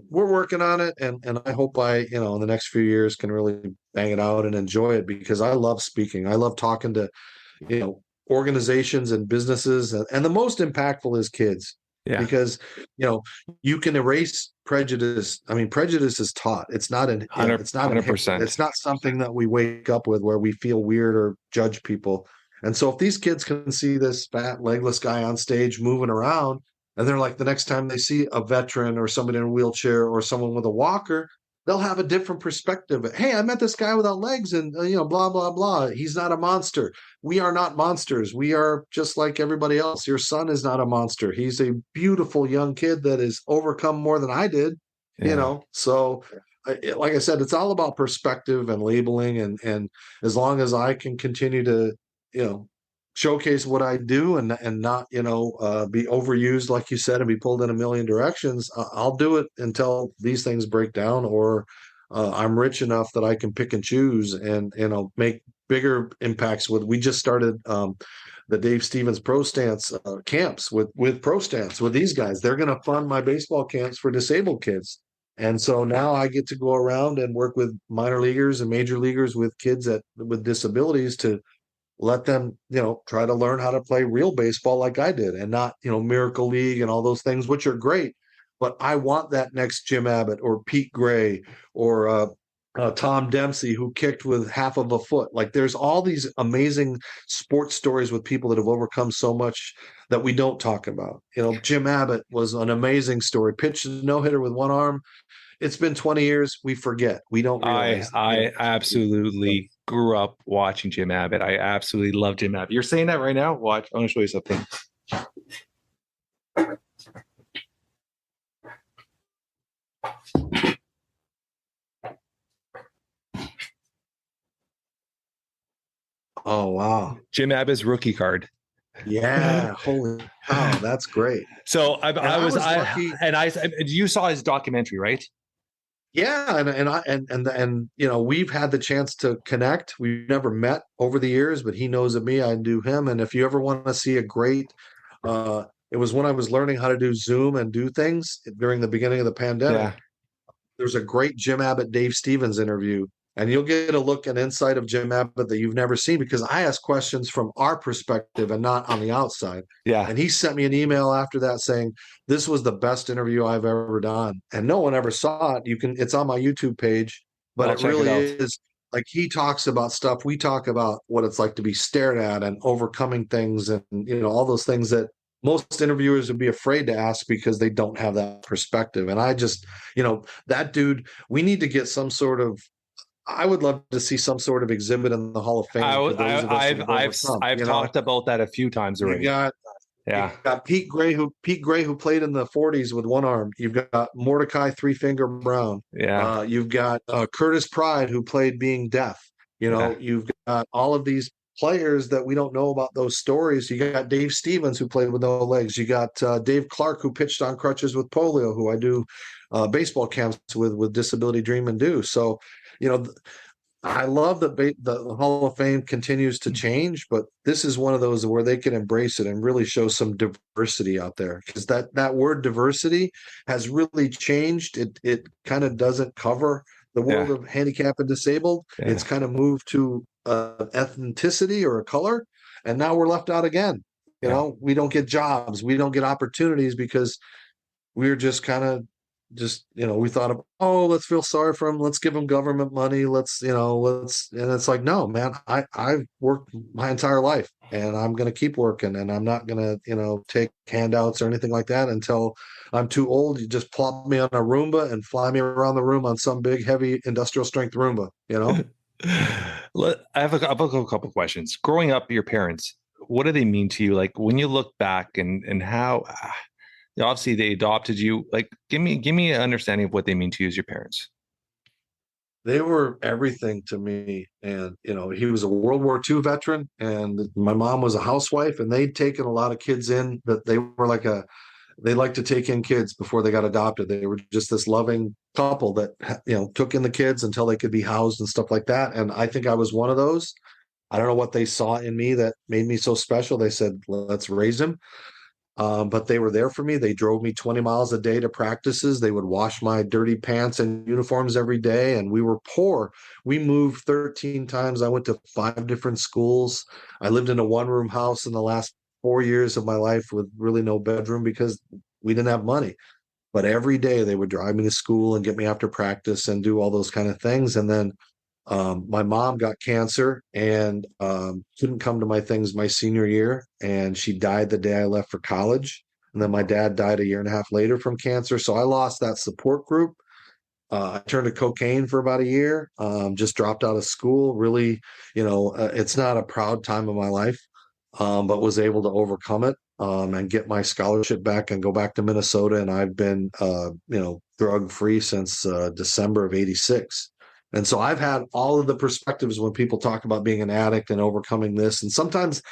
we're working on it. And I hope in the next few years can really bang it out and enjoy it, because I love speaking. I love talking to, organizations and businesses, and the most impactful is kids. Because you can erase prejudice. I mean, prejudice is taught. It's not it's not 100%. It's not something that we wake up with where we feel weird or judge people. And so if these kids can see this fat legless guy on stage moving around, and they're like, the next time they see a veteran or somebody in a wheelchair or someone with a walker, they'll have a different perspective. Hey, I met this guy without legs, and blah blah blah. He's not a monster. We are not monsters. We are just like everybody else. Your son is not a monster. He's a beautiful young kid that has overcome more than I did. So like I said, it's all about perspective and labeling, and as long as I can continue to showcase what I do and not be overused, like you said, and be pulled in a million directions, I'll do it until these things break down, or I'm rich enough that I can pick and choose and make bigger impacts. We just started the Dave Stevens Pro Stance camps with Pro Stance with these guys. They're going to fund my baseball camps for disabled kids. And so now I get to go around and work with minor leaguers and major leaguers with kids with disabilities to let them, try to learn how to play real baseball like I did, and not, Miracle League and all those things, which are great. But I want that next Jim Abbott or Pete Gray or Tom Dempsey, who kicked with half of a foot. Like, there's all these amazing sports stories with people that have overcome so much that we don't talk about. Jim Abbott was an amazing story. Pitched a no-hitter with one arm. It's been 20 years. We forget. We don't realize. I absolutely grew up watching Jim Abbott. I absolutely love Jim Abbott. You're saying that right now? Watch. I want to show you something. Jim Abbott's rookie card. Yeah, holy cow, that's great. So I was lucky. You saw his documentary, right? Yeah, and you know, we've had the chance to connect. We've never met over the years, but he knows of me, I do him. And if you ever want to see a great, it was when I was learning how to do Zoom and do things during the beginning of the pandemic. Yeah. There's a great Jim Abbott, Dave Stevens interview, and you'll get a look and insight of Jim Abbott that you've never seen because I ask questions from our perspective and not on the outside. Yeah. And he sent me an email after that saying, this was the best interview I've ever done. And no one ever saw it. It's on my YouTube page, but it really is like he talks about stuff. We talk about what it's like to be stared at and overcoming things and, you know, all those things that most interviewers would be afraid to ask because they don't have that perspective. And I just, you know, that dude, we need to get some sort of, I would love to see some sort of exhibit in the Hall of Fame. I've talked about that a few times already. You've got Pete Gray who played in the 40s with one arm. You've got Mordecai Three Finger Brown. Yeah. You've got Curtis Pride who played being deaf. You know, you've got all of these players that we don't know about those stories. You got Dave Stevens who played with no legs. You got Dave Clark who pitched on crutches with polio, who I do baseball camps with Disability Dream and Do. So, you know, I love that the Hall of Fame continues to change, but this is one of those where they can embrace it and really show some diversity out there, because that word diversity has really changed. It kind of doesn't cover the world of handicapped and disabled. It's kind of moved to ethnicity or a color, and now we're left out again. You know, we don't get jobs, we don't get opportunities because we're just kind of you know, we thought of, let's feel sorry for them, let's give them government money, and it's like, no, man, I've worked my entire life and I'm going to keep working, and I'm not going to, you know, take handouts or anything like that until I'm too old. You just plop me on a Roomba and fly me around the room on some big, heavy industrial strength Roomba, you know? I have a couple questions. Growing up, your parents, what do they mean to you? Like when you look back and how, obviously they adopted you, like give me an understanding of what they mean to you as your parents. They were everything to me. And, you know, he was a World War II veteran and my mom was a housewife, and they'd taken a lot of kids in, but they were they liked to take in kids before they got adopted. They were just this loving couple that, you know, took in the kids until they could be housed and stuff like that. And I think I was one of those. I don't know what they saw in me that made me so special. They said, let's raise him. But they were there for me. They drove me 20 miles a day to practices. They would wash my dirty pants and uniforms every day. And we were poor. We moved 13 times. I went to 5 different schools. I lived in a one-room house in the last 4 years of my life with really no bedroom because we didn't have money. But every day they would drive me to school and get me after practice and do all those kind of things. And then my mom got cancer and couldn't come to my things my senior year, and she died the day I left for college. And then my dad died a year and a half later from cancer. So I lost that support group. I turned to cocaine for about a year, just dropped out of school. Really, you know, it's not a proud time of my life, but was able to overcome it and get my scholarship back and go back to Minnesota. And I've been, you know, drug-free since December of '86. And so I've had all of the perspectives when people talk about being an addict and overcoming this. And sometimes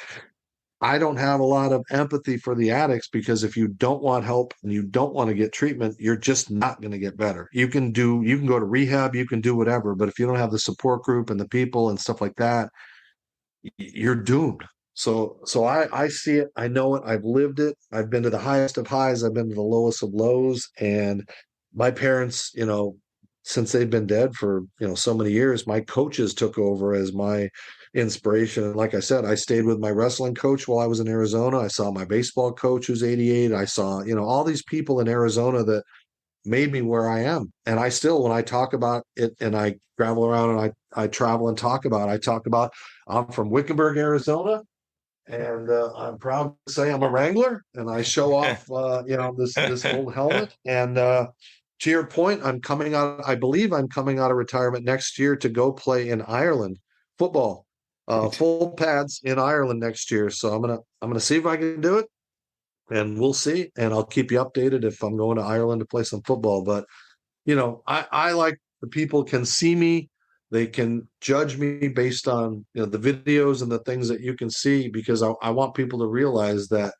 I don't have a lot of empathy for the addicts, because if you don't want help and you don't want to get treatment, you're just not going to get better. You can go to rehab, you can do whatever, but if you don't have the support group and the people and stuff like that, you're doomed. So I see it. I know it. I've lived it. I've been to the highest of highs. I've been to the lowest of lows. And my parents, you know, since they've been dead for, you know, so many years, my coaches took over as my inspiration. And like I said, I stayed with my wrestling coach while I was in Arizona. I saw my baseball coach who's 88. I saw, you know, all these people in Arizona that made me where I am. And I still, when I talk about it and I travel around and I travel and talk about, I'm from Wickenburg, Arizona. And I'm proud to say I'm a Wrangler, and I show off, you know, this old helmet. And to your point, I believe I'm coming out of retirement next year to go play in Ireland football, full pads in Ireland next year. So I'm gonna see if I can do it, and we'll see. And I'll keep you updated if I'm going to Ireland to play some football. But you know, I like the people can see me They can judge me based on, the videos and the things that you can see, because I want people to realize that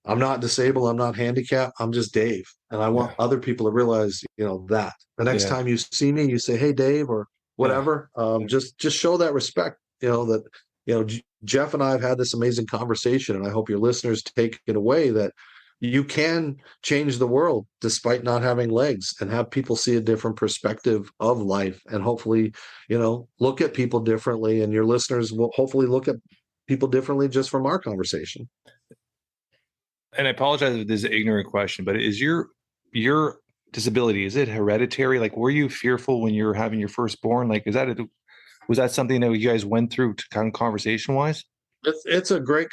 I'm not disabled, I'm not handicapped, I'm just Dave. And I want other people to realize, that the next time you see me, you say, "Hey, Dave," or whatever. Just show that respect, that, Jeff and I have had this amazing conversation, and I hope your listeners take it away that you can change the world despite not having legs, and have people see a different perspective of life, and hopefully, look at people differently. And your listeners will hopefully look at people differently just from our conversation. And I apologize if this is an ignorant question, but is your disability, is it hereditary? Like, were you fearful when you were having your firstborn? Like, was that something that you guys went through kind of conversation wise? It's a great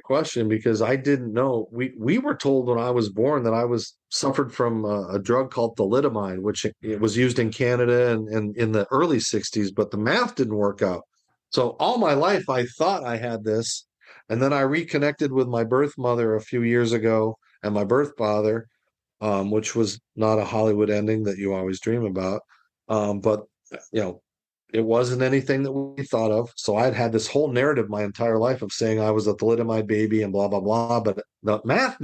question, because I didn't know. We were told when I was born that I suffered from a drug called thalidomide, which it was used in Canada and in the early 60s, but the math didn't work out. So all my life I thought I had this, and then I reconnected with my birth mother a few years ago, and my birth father, which was not a Hollywood ending that you always dream about, but it wasn't anything that we thought of. So I'd had this whole narrative my entire life of saying I was a thalidomide baby and blah, blah, blah. But the math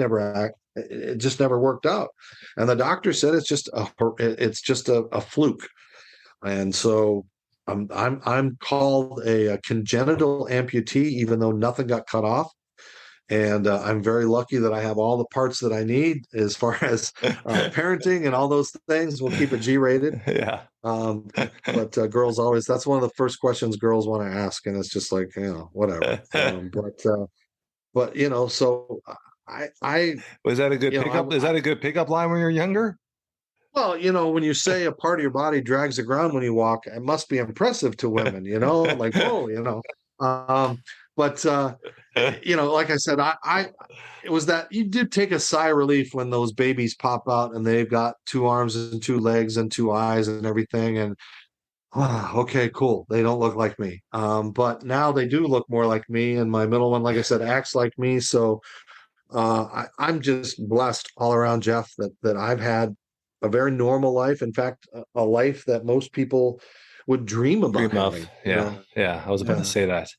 it just never worked out. And the doctor said it's just a fluke. And so I'm called a congenital amputee, even though nothing got cut off. And I'm very lucky that I have all the parts that I need as far as parenting and all those things. We'll keep it G-rated. Yeah. But girls always, that's one of the first questions girls want to ask. And it's just like, whatever. But so I was that a good pickup? Is that a good pickup line when you're younger? Well, when you say a part of your body drags the ground when you walk, it must be impressive to women, like, whoa, But like I said, it was that you did take a sigh of relief when those babies pop out and they've got 2 arms and 2 legs and 2 eyes and everything. And okay, cool. They don't look like me. But now they do look more like me. And my middle one, like I said, acts like me. So I'm just blessed all around, Jeff, that I've had a very normal life. In fact, a life that most people would dream about having. Yeah. I was about to say that.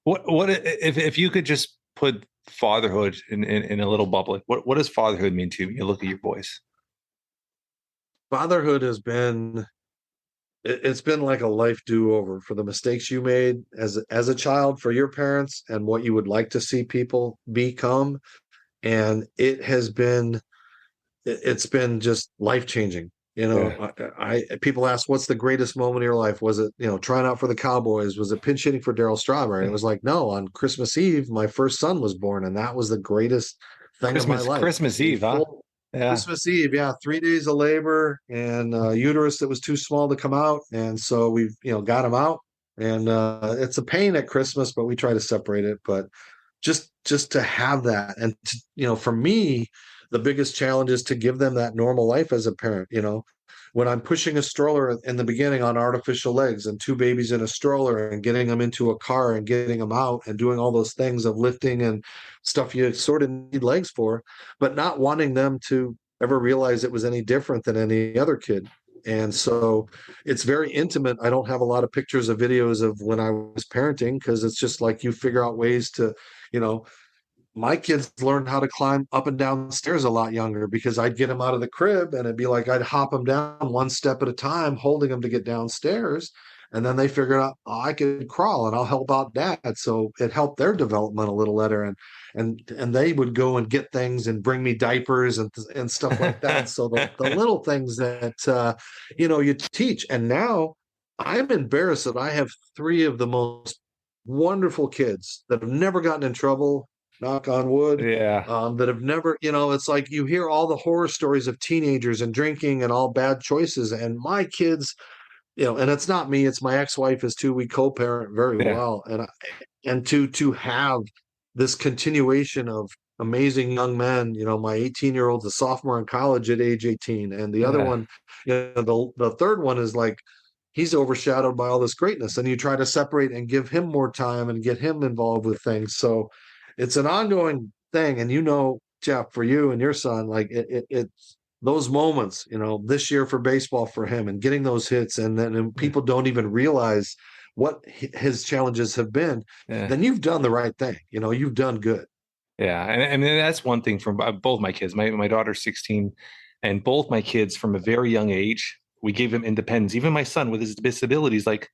What if you could just put fatherhood in a little bubble? What does fatherhood mean to you when you look at your boys? Fatherhood has been like a life do-over for the mistakes you made as a child for your parents and what you would like to see people become. And it's been just life-changing. People ask, what's the greatest moment of your life? Was it, trying out for the Cowboys? Was it pinch hitting for Darryl Strawberry? And it was like, no, on Christmas Eve, my first son was born. And that was the greatest thing in my life. Christmas Eve, huh? Yeah. Christmas Eve. Yeah. 3 days of labor and uterus that was too small to come out. And so we've, got him out, and it's a pain at Christmas, but we try to separate it. But just to have that. And, for me, the biggest challenge is to give them that normal life as a parent. When I'm pushing a stroller in the beginning on artificial legs and 2 babies in a stroller and getting them into a car and getting them out and doing all those things of lifting and stuff you sort of need legs for, but not wanting them to ever realize it was any different than any other kid. And so it's very intimate. I don't have a lot of pictures or videos of when I was parenting, because it's just like you figure out ways to, my kids learned how to climb up and down stairs a lot younger, because I'd get them out of the crib and it'd be like I'd hop them down one step at a time, holding them to get downstairs. And then they figured out, I could crawl and I'll help out dad. So it helped their development a little better. And they would go and get things and bring me diapers and stuff like that. So the little things that, you teach. And now I'm embarrassed that I have 3 of the most wonderful kids that have never gotten in trouble, knock on wood. That have never, it's like you hear all the horror stories of teenagers and drinking and all bad choices. And my kids, and it's not me, it's my ex-wife is too. We co-parent very well. And to have this continuation of amazing young men, my 18-year-old's a sophomore in college at age 18. And the other one, the third one is like, he's overshadowed by all this greatness. And you try to separate and give him more time and get him involved with things. So it's an ongoing thing. And Jeff, for you and your son, like it's those moments, this year for baseball for him and getting those hits, and people don't even realize what his challenges have been, then you've done the right thing. You've done good. Yeah. And that's one thing from both my kids. My daughter's 16, and both my kids from a very young age, we gave them independence. Even my son with his disabilities, like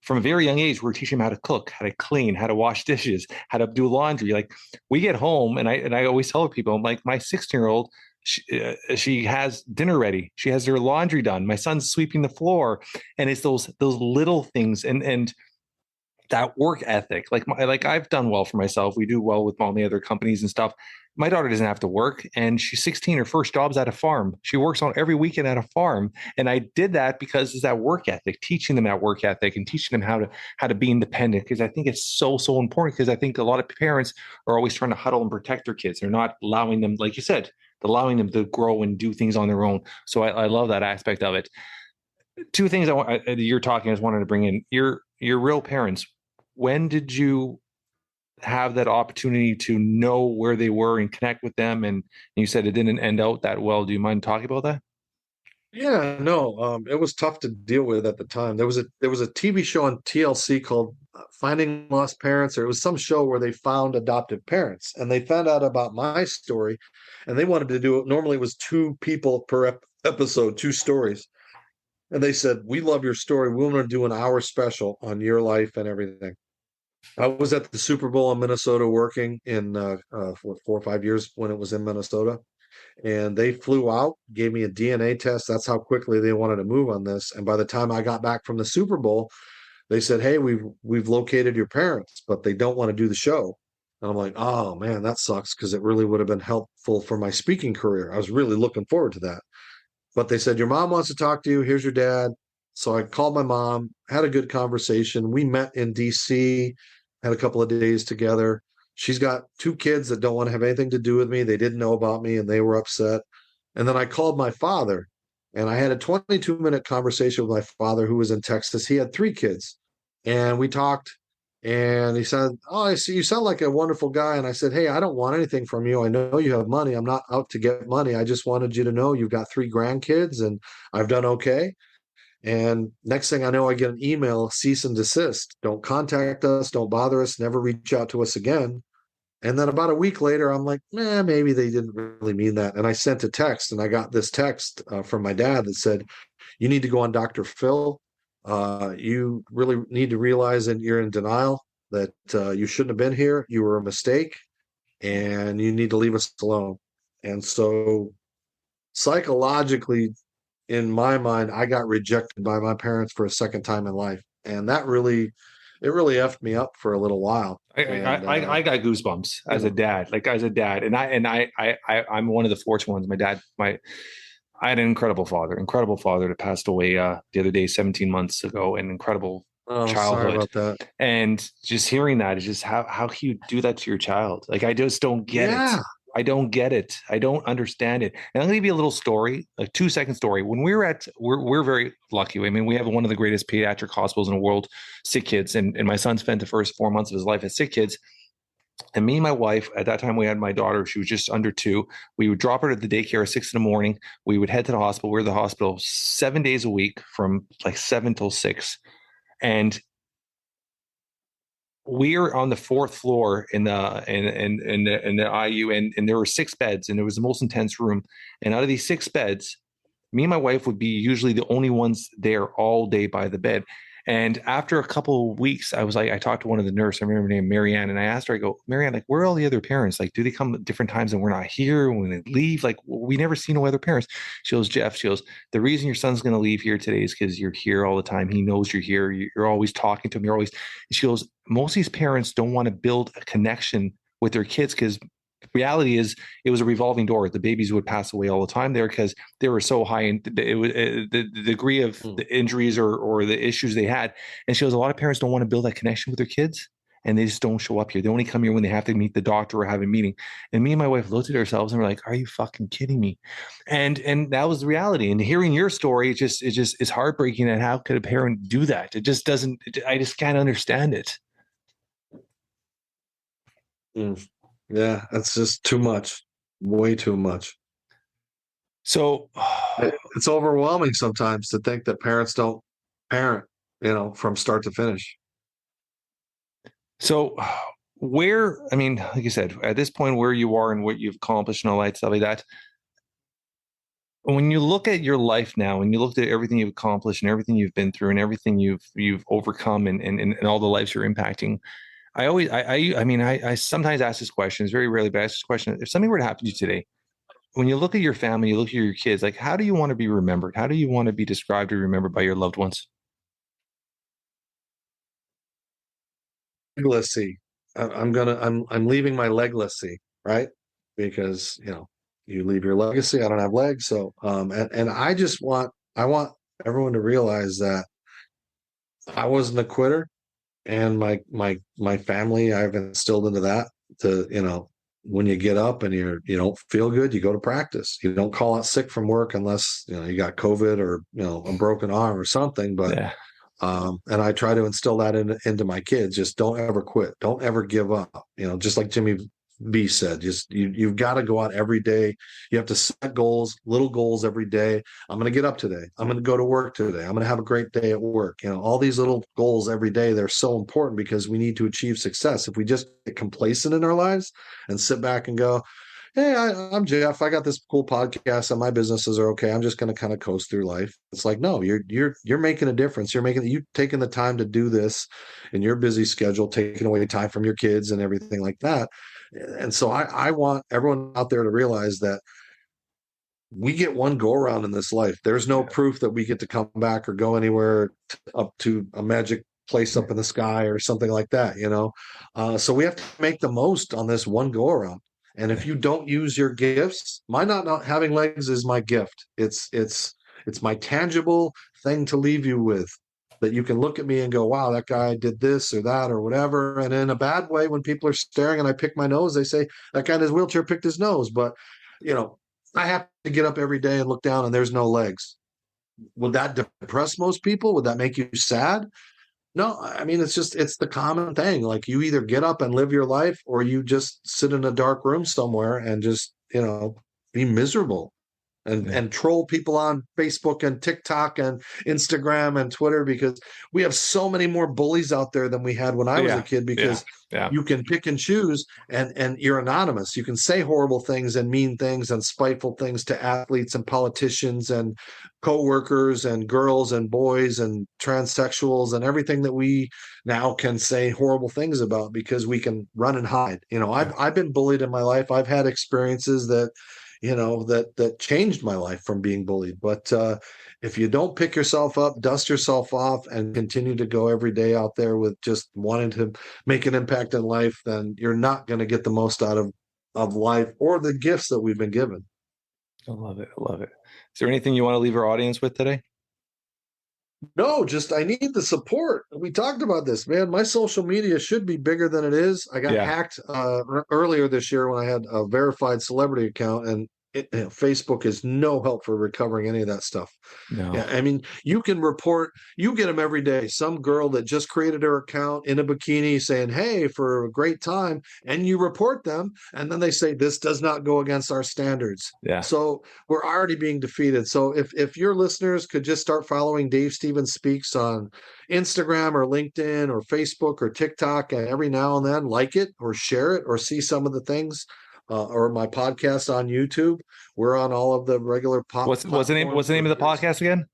from a very young age, we're teaching him how to cook, how to clean, how to wash dishes, how to do laundry. Like we get home and I always tell people, I'm like, my 16-year-old, she has dinner ready. She has her laundry done. My son's sweeping the floor, and it's those little things and that work ethic. Like I've done well for myself. We do well with all the other companies and stuff. My daughter doesn't have to work, and she's 16. Her first job's at a farm. She works on every weekend at a farm, and I did that because it's that work ethic, teaching them that work ethic, and teaching them how to be independent. Because I think it's so important. Because I think a lot of parents are always trying to huddle and protect their kids. They're not allowing them, like you said, allowing them to grow and do things on their own. So I love that aspect of it. Two things you're talking, I just wanted to bring in. Your real parents. When did you have that opportunity to know where they were and connect with them? And you said it didn't end out that well. Do you mind talking about that? Yeah, no, it was tough to deal with at the time. There was a TV show on TLC called Finding Lost Parents, or it was some show where they found adoptive parents, and they found out about my story, and they wanted to do it. Normally, it was 2 people per episode, 2 stories, and they said, "We love your story. We want to do an hour special on your life and everything." I was at the Super Bowl in Minnesota working in 4 or 5 years when it was in Minnesota, and they flew out, gave me a DNA test. That's how quickly they wanted to move on this. And by the time I got back from the Super Bowl, they said, "Hey, we've located your parents, but they don't want to do the show." And I'm like, "Oh man, that sucks," because it really would have been helpful for my speaking career. I was really looking forward to that. But they said, "Your mom wants to talk to you. Here's your dad." So I called my mom, had a good conversation. We met in DC, had a couple of days together. She's got 2 kids that don't want to have anything to do with me. They didn't know about me and they were upset. And then I called my father, and I had a 22-minute conversation with my father, who was in Texas. He had 3 kids. And we talked, and he said, "Oh, I see. You sound like a wonderful guy." And I said, "Hey, I don't want anything from you. I know you have money. I'm not out to get money. I just wanted you to know you've got 3 grandkids and I've done okay." And next thing I know, I get an email, cease and desist. Don't contact us. Don't bother us. Never reach out to us again. And then about a week later, I'm like, maybe they didn't really mean that. And I sent a text, and I got this text from my dad that said, "You need to go on Dr. Phil. You really need to realize that you're in denial, that you shouldn't have been here. You were a mistake, and you need to leave us alone." And so psychologically, in my mind, I got rejected by my parents for a second time in life. And it really effed me up for a little while. I got goosebumps as a dad, and I'm one of the fortunate ones. My dad, I had an incredible father that passed away the other day, 17 months ago, an incredible childhood. Sorry about that. And just hearing that is just how can you do that to your child? Like, I just don't get it. I don't get it. I don't understand it. And I'm going to give you a little story, a 2-second story. When we're very lucky. I mean, we have one of the greatest pediatric hospitals in the world, sick kids. And my son spent the first 4 months of his life at sick kids. And me and my wife, at that time, we had my daughter. She was just under 2. We would drop her at the daycare at 6 in the morning. We would head to the hospital. We were at the hospital 7 days a week from like 7 till 6. And we're on the 4th floor in the IU, and there were 6 beds, and it was the most intense room. And out of these 6 beds, me and my wife would be usually the only ones there all day by the bed. And after a couple of weeks, I talked to one of the nurses, I remember her name, Marianne, and I asked her, I go, "Marianne, like, where are all the other parents? Like, do they come at different times and we're not here when they leave? Like, we never see no other parents." She goes, "Jeff," she goes, "the reason your son's going to leave here today is because you're here all the time. He knows you're here. You're always talking to him. You're always," she goes, "most of these parents don't want to build a connection with their kids because reality is it was a revolving door. The babies would pass away all the time there because they were so high in the degree of the injuries or the issues they had." And she goes, "A lot of parents don't want to build that connection with their kids, and they just don't show up here. They only come here when they have to meet the doctor or have a meeting." And me and my wife looked at ourselves and we're like, "Are you fucking kidding me?" And that was the reality. And hearing your story, it just is heartbreaking. And how could a parent do that? It just doesn't. I just can't understand it. Yeah, that's just too much, way too much. So, It's overwhelming sometimes to think that parents don't parent, from start to finish. so where, I mean, like you said, at this point where you are and what you've accomplished and all that stuff like that, when you look at your life now, and you look at everything you've accomplished and everything you've been through and everything you've overcome and all the lives you're impacting, I sometimes ask this question. It's very rarely, but I ask this question: if something were to happen to you today, when you look at your family, you look at your kids, like, how do you want to be remembered? How do you want to be described or remembered by your loved ones? Legacy. I'm leaving my legacy, right? Because you leave your legacy. I don't have legs, so and I want everyone to realize that I wasn't a quitter, and my family, I've instilled into that to when you get up and you don't feel good, you go to practice. You don't call out sick from work unless you got COVID or a broken arm or something. But Yeah. and I try to instill that into my kids. Just don't ever quit. Don't ever give up. Just like Jimmy B said, just you've got to go out every day. You have to set goals, little goals every day. I'm going to get up today. I'm going to go to work today. I'm going to have a great day at work. All these little goals every day, they're so important because we need to achieve success. If we just get complacent in our lives and sit back and go, hey, I'm Jeff. I got this cool podcast and my businesses are okay. I'm just going to kind of coast through life. It's like, no, you're making a difference. You taking the time to do this in your busy schedule, taking away time from your kids and everything like that. And so I want everyone out there to realize that we get one go around in this life. There's no proof that we get to come back or go anywhere up to a magic place up in the sky or something like that, so we have to make the most on this one go around. And if you don't use your gifts, my not having legs is my gift. It's my tangible thing to leave you with, that you can look at me and go, wow, that guy did this or that or whatever. And in a bad way, when people are staring and I pick my nose, they say that guy in his wheelchair picked his nose. But, I have to get up every day and look down and there's no legs. Would that depress most people? Would that make you sad? No, I mean, it's the common thing. Like, you either get up and live your life or you just sit in a dark room somewhere and just, be miserable and troll people on Facebook and TikTok and Instagram and Twitter, because we have so many more bullies out there than we had when I was a kid, because you can pick and choose and you're anonymous. You can say horrible things and mean things and spiteful things to athletes and politicians and coworkers and girls and boys and transsexuals and everything that we now can say horrible things about, because we can run and hide. I've been bullied in my life. I've had experiences that that changed my life from being bullied. But if you don't pick yourself up, dust yourself off, and continue to go every day out there with just wanting to make an impact in life, then you're not going to get the most out of life or the gifts that we've been given. I love it. I love it. Is there anything you want to leave our audience with today? No, just I need the support. We talked about this, man. My social media should be bigger than it is. I got hacked earlier this year when I had a verified celebrity account, and Facebook is no help for recovering any of that stuff. No. Yeah, I mean, you can report, you get them every day. Some girl that just created her account in a bikini saying, hey, for a great time, and you report them, and then they say, this does not go against our standards. Yeah. So we're already being defeated. So if your listeners could just start following Dave Stevens Speaks on Instagram or LinkedIn or Facebook or TikTok, and every now and then like it or share it or see some of the things, or my podcast on YouTube. We're on all of the regular What's the name of the podcast again?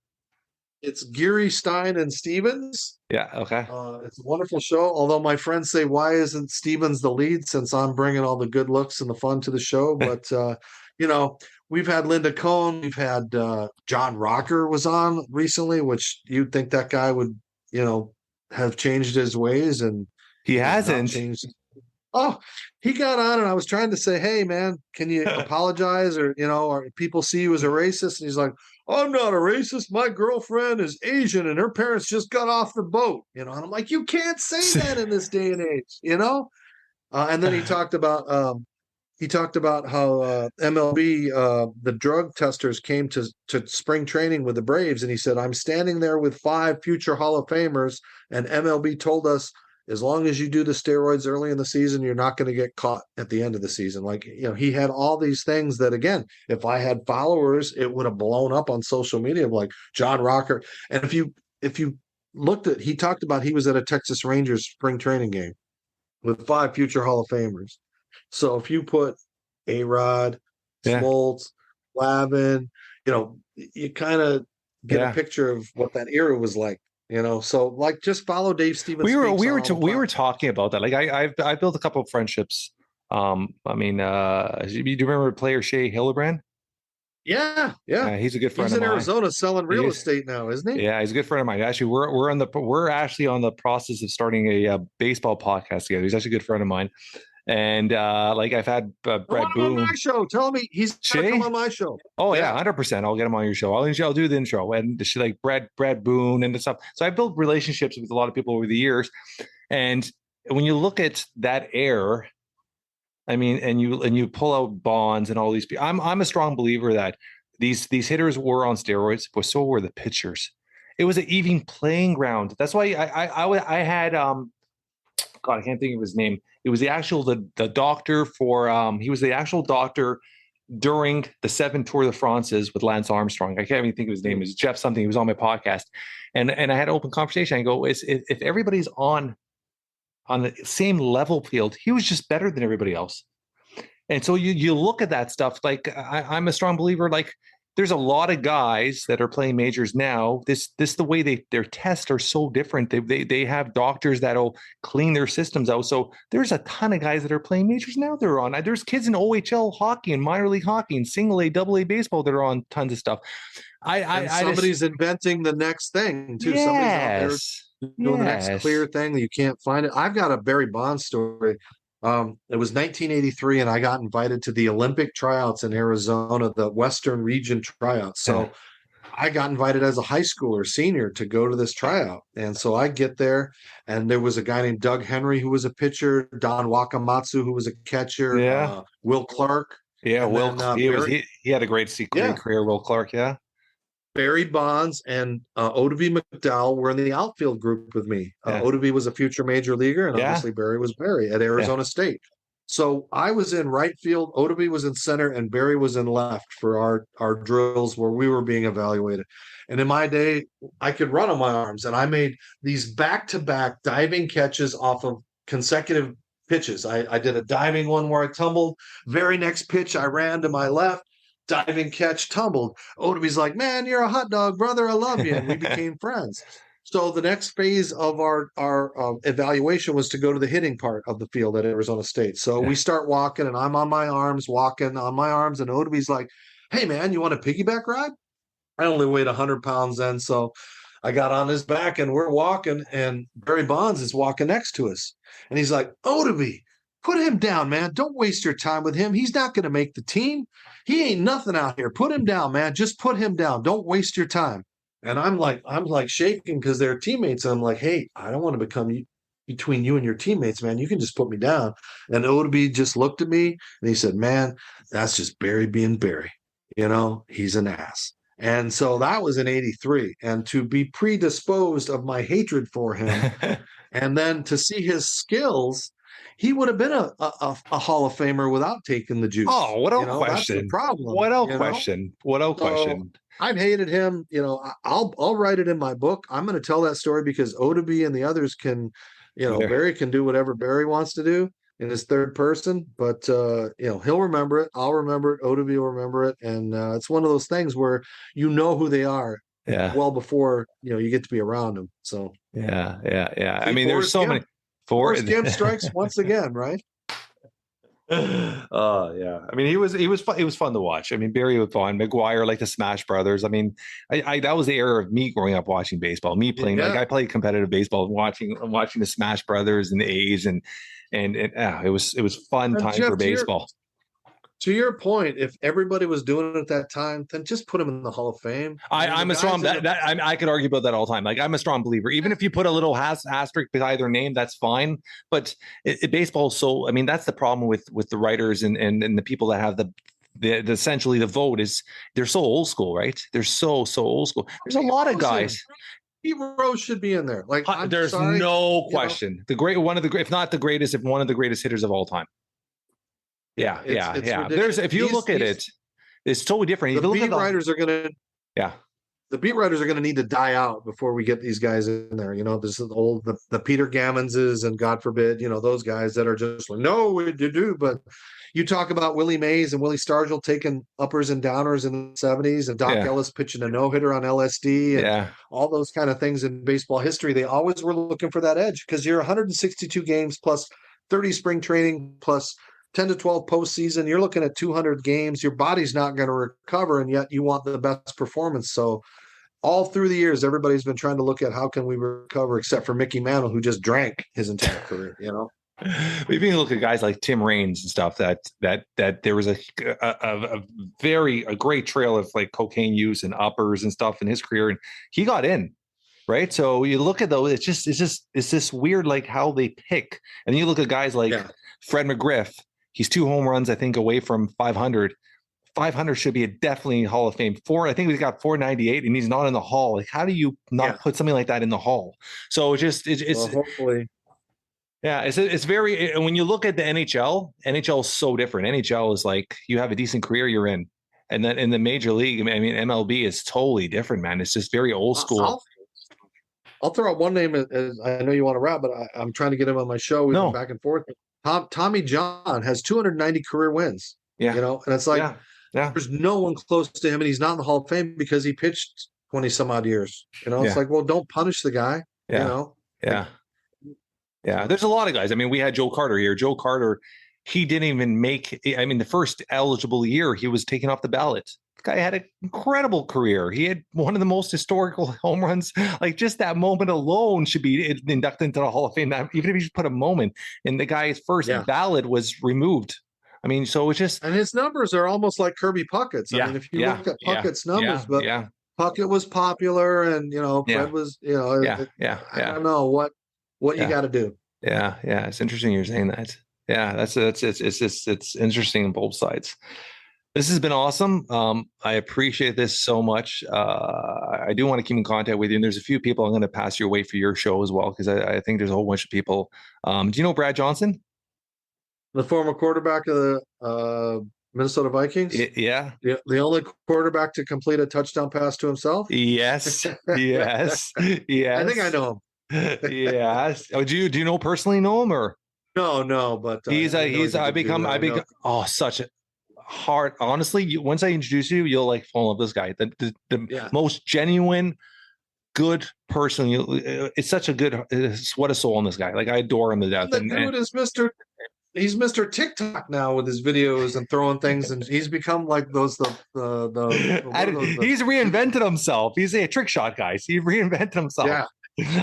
It's Geary, Stein, and Stevens. Yeah. Okay. It's a wonderful show. Although my friends say, why isn't Stevens the lead, since I'm bringing all the good looks and the fun to the show? But, we've had Linda Cohn. We've had John Rocker was on recently, which you'd think that guy would, have changed his ways. And he hasn't changed. Oh, he got on and I was trying to say, hey, man, can you apologize? Or people see you as a racist. And he's like, I'm not a racist. My girlfriend is Asian and her parents just got off the boat. And I'm like, you can't say that in this day and age, And then he talked about how MLB, the drug testers came to spring training with the Braves. And he said, I'm standing there with 5 future Hall of Famers, and MLB told us as long as you do the steroids early in the season, you're not going to get caught at the end of the season. Like, he had all these things that, again, if I had followers, it would have blown up on social media, like John Rocker. And if you looked at, he talked about, he was at a Texas Rangers spring training game with 5 future Hall of Famers. So if you put A-Rod, Smoltz, Lavin, you kind of get a picture of what that era was like. So like, just follow Dave Stevens. We were talking about that. Like I built a couple of friendships. Do you remember player Shea Hildebrand? Yeah. He's a good friend. He's of in mine. Arizona selling real estate now, isn't he? Yeah, he's a good friend of mine. Actually, we're actually on the process of starting a baseball podcast together. He's actually a good friend of mine. And I've had Brad Boone on my show. Tell me he's gonna come on my show. Oh yeah, 100%. I'll get him on your show. I'll do the intro and like Brad Boone and stuff. So I built relationships with a lot of people over the years. And when you look at that air, and you pull out Bonds and all these people, I'm a strong believer that these hitters were on steroids, but so were the pitchers. It was an even playing ground. That's why I had God, I can't think of his name. It was the doctor for he was the actual doctor during the 7 Tour de France's with Lance Armstrong. I can't even think of his name. It was Jeff something. He was on my podcast, and I had an open conversation. I go, if everybody's on the same level field, he was just better than everybody else. And so you look at that stuff. Like I'm a strong believer. Like there's a lot of guys that are playing majors now. This the way their tests are so different. They have doctors that'll clean their systems out. So there's a ton of guys that are playing majors now. There's kids in OHL hockey and minor league hockey and single A, double A baseball that are on tons of stuff. Somebody's inventing the next thing too. Yes. Somebody's out there doing the next clear thing that you can't find it. I've got a Barry Bonds story. It was 1983, and I got invited to the Olympic tryouts in Arizona, the Western Region tryouts. So I got invited as a high schooler, senior, to go to this tryout. And so I get there, and there was a guy named Doug Henry who was a pitcher, Don Wakamatsu who was a catcher, Will Clark. Yeah, Will. He had a great career, Will Clark. Yeah. Barry Bonds and Oddibe McDowell were in the outfield group with me. Oddibe was a future major leaguer, and obviously Barry was Barry at Arizona State. So I was in right field, Oddibe was in center, and Barry was in left for our drills where we were being evaluated. And in my day, I could run on my arms, and I made these back-to-back diving catches off of consecutive pitches. I did a diving one where I tumbled. Very next pitch, I ran to my left. Diving catch, tumbled. Oddibe's like, man, you're a hot dog, brother. I love you. And we became friends. So the next phase of our evaluation was to go to the hitting part of the field at Arizona State. So we start walking, and I'm on my arms, walking on my arms. And Oddibe's like, hey, man, you want a piggyback ride? I only weighed 100 pounds then. So I got on his back, and we're walking, and Barry Bonds is walking next to us. And he's like, Oddibe, put him down, man. Don't waste your time with him. He's not going to make the team. He ain't nothing out here. Put him down, man. Just put him down. Don't waste your time. And I'm like shaking because they're teammates. And I'm like, hey, I don't want to become between you and your teammates, man. You can just put me down. And Oddibe just looked at me and he said, man, that's just Barry being Barry. He's an ass. And so that was in 83. And to be predisposed of my hatred for him and then to see his skills, he would have been a Hall of Famer without taking the juice. Oh, what a question! That's the problem. What a question! What a question! I've hated him. I'll write it in my book. I'm going to tell that story because Oddibe and the others can, Barry can do whatever Barry wants to do in his third person. But he'll remember it. I'll remember it. Oddibe will remember it, and it's one of those things where who they are. Yeah. Well before you get to be around them. So yeah. I mean, there's so many. Forrest Gump strikes once again, right? Oh yeah. I mean, he was fun. It was fun to watch. I mean, Barry was fun. McGuire, like the Smash Brothers. I mean, I that was the era of me growing up watching baseball. Me playing I played competitive baseball, watching the Smash Brothers and the A's, and it was fun time for baseball. To your point, if everybody was doing it at that time, then just put him in the Hall of Fame. I'm a strong I could argue about that all the time. Like I'm a strong believer. Even if you put a little asterisk beside their name, that's fine. But baseball is so. I mean, that's the problem with the writers and the people that have the essentially the vote is they're so old school, right? They're so old school. There's a lot of guys. Pete Rose should be in there. Like, there's no question. One of the if not the greatest, if one of the greatest hitters of all time. Yeah. Ridiculous. If you look at it, it's totally different. The beat writers are going to. Yeah. The beat writers are going to need to die out before we get these guys in there. This is the Peter Gammonses and God forbid, those guys that are just like, no, you do. But you talk about Willie Mays and Willie Stargell taking uppers and downers in the 70s, and Doc Ellis pitching a no-hitter on LSD, and all those kind of things in baseball history. They always were looking for that edge, because you're 162 games plus 30 spring training plus 10 to 12 postseason. You're looking at 200 games. Your body's not going to recover, and yet you want the best performance. So all through the years, everybody's been trying to look at how can we recover, except for Mickey Mantle, who just drank his entire career, We even look at guys like Tim Raines and stuff that there was a great trail of like cocaine use and uppers and stuff in his career, and he got in, right? So you look at those, it's this weird, like how they pick, and then you look at guys like Fred McGriff. He's 2 home runs, I think, away from 500. 500 should be definitely Hall of Fame. I think he's got 498, and he's not in the Hall. Like, how do you not put something like that in the Hall? So it's hopefully. Yeah, it's very. And when you look at the NHL is so different. NHL is like, you have a decent career, you're in, and then in the major league, I mean, MLB is totally different, man. It's just very old school. I'll throw out one name. I know you want to wrap, but I'm trying to get him on my show. We've been back and forth. Tommy John has 290 career wins. Yeah, and it's like. Yeah. There's no one close to him, and he's not in the Hall of Fame because he pitched 20 some odd years. It's like, well, don't punish the guy. Yeah. There's a lot of guys. I mean, we had Joe Carter here. Joe Carter, he didn't even make. I mean, the first eligible year, he was taken off the ballot. The guy had an incredible career. He had one of the most historical home runs. Like, just that moment alone should be inducted into the Hall of Fame. Even if you just put a moment, and the guy's first ballot was removed. I mean, so it's just, and his numbers are almost like Kirby Puckett's. I mean, if you look at Puckett's numbers, but Puckett was popular, and Fred was, I don't know what you got to do. Yeah, it's interesting you're saying that. Yeah, it's interesting on both sides. This has been awesome. I appreciate this so much. I do want to keep in contact with you, and there's a few people I'm going to pass your way for your show as well, because I think there's a whole bunch of people. Do you know Brad Johnson? The former quarterback of the Minnesota Vikings? Yeah. The only quarterback to complete a touchdown pass to himself? Yes. Yes. I think I know him. Yes. Oh, do you personally know him, or? No, but such a hard, honestly, once I introduce you, you'll like fall in love with this guy. The most genuine, good person. It's such a good, what a soul in this guy. Like, I adore him to death. The dude is He's Mr. TikTok now with his videos and throwing things, and he's become like those he's reinvented himself. He's a trick shot guy. He reinvented himself. Yeah.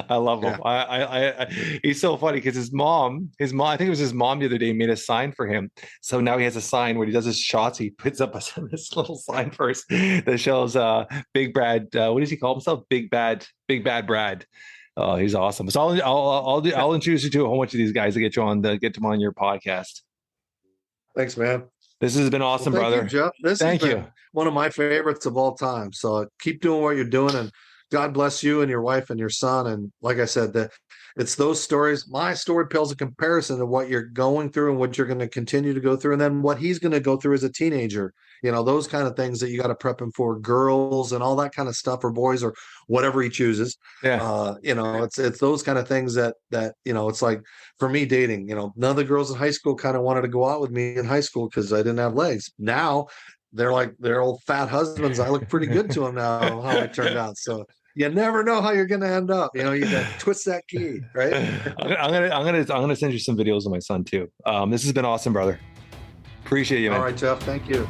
I love him. I he's so funny because his mom, I think it was his mom the other day, made a sign for him. So now he has a sign when he does his shots. He puts up this little sign first that shows Big Brad. What does he call himself? Big Bad Brad. Oh, he's awesome. So I'll introduce you to a whole bunch of these guys to get them on your podcast. Thanks, man. This has been awesome, brother. You, Jeff. This has been one of my favorites of all time. So keep doing what you're doing, and God bless you and your wife and your son. And like I said, it's those stories. My story pales in comparison to what you're going through and what you're going to continue to go through, and then what he's going to go through as a teenager. Those kind of things that you got to prep him for, girls and all that kind of stuff, or boys, or whatever he chooses. Yeah. It's those kind of things that it's like, for me, dating, none of the girls in high school kind of wanted to go out with me in high school because I didn't have legs. Now they're like their old fat husbands. I look pretty good to them now, how I turned out. So you never know how you're going to end up. You got to twist that key, right? I'm gonna send you some videos of my son too. This has been awesome, brother. Appreciate you, man. All right, Jeff. Thank you.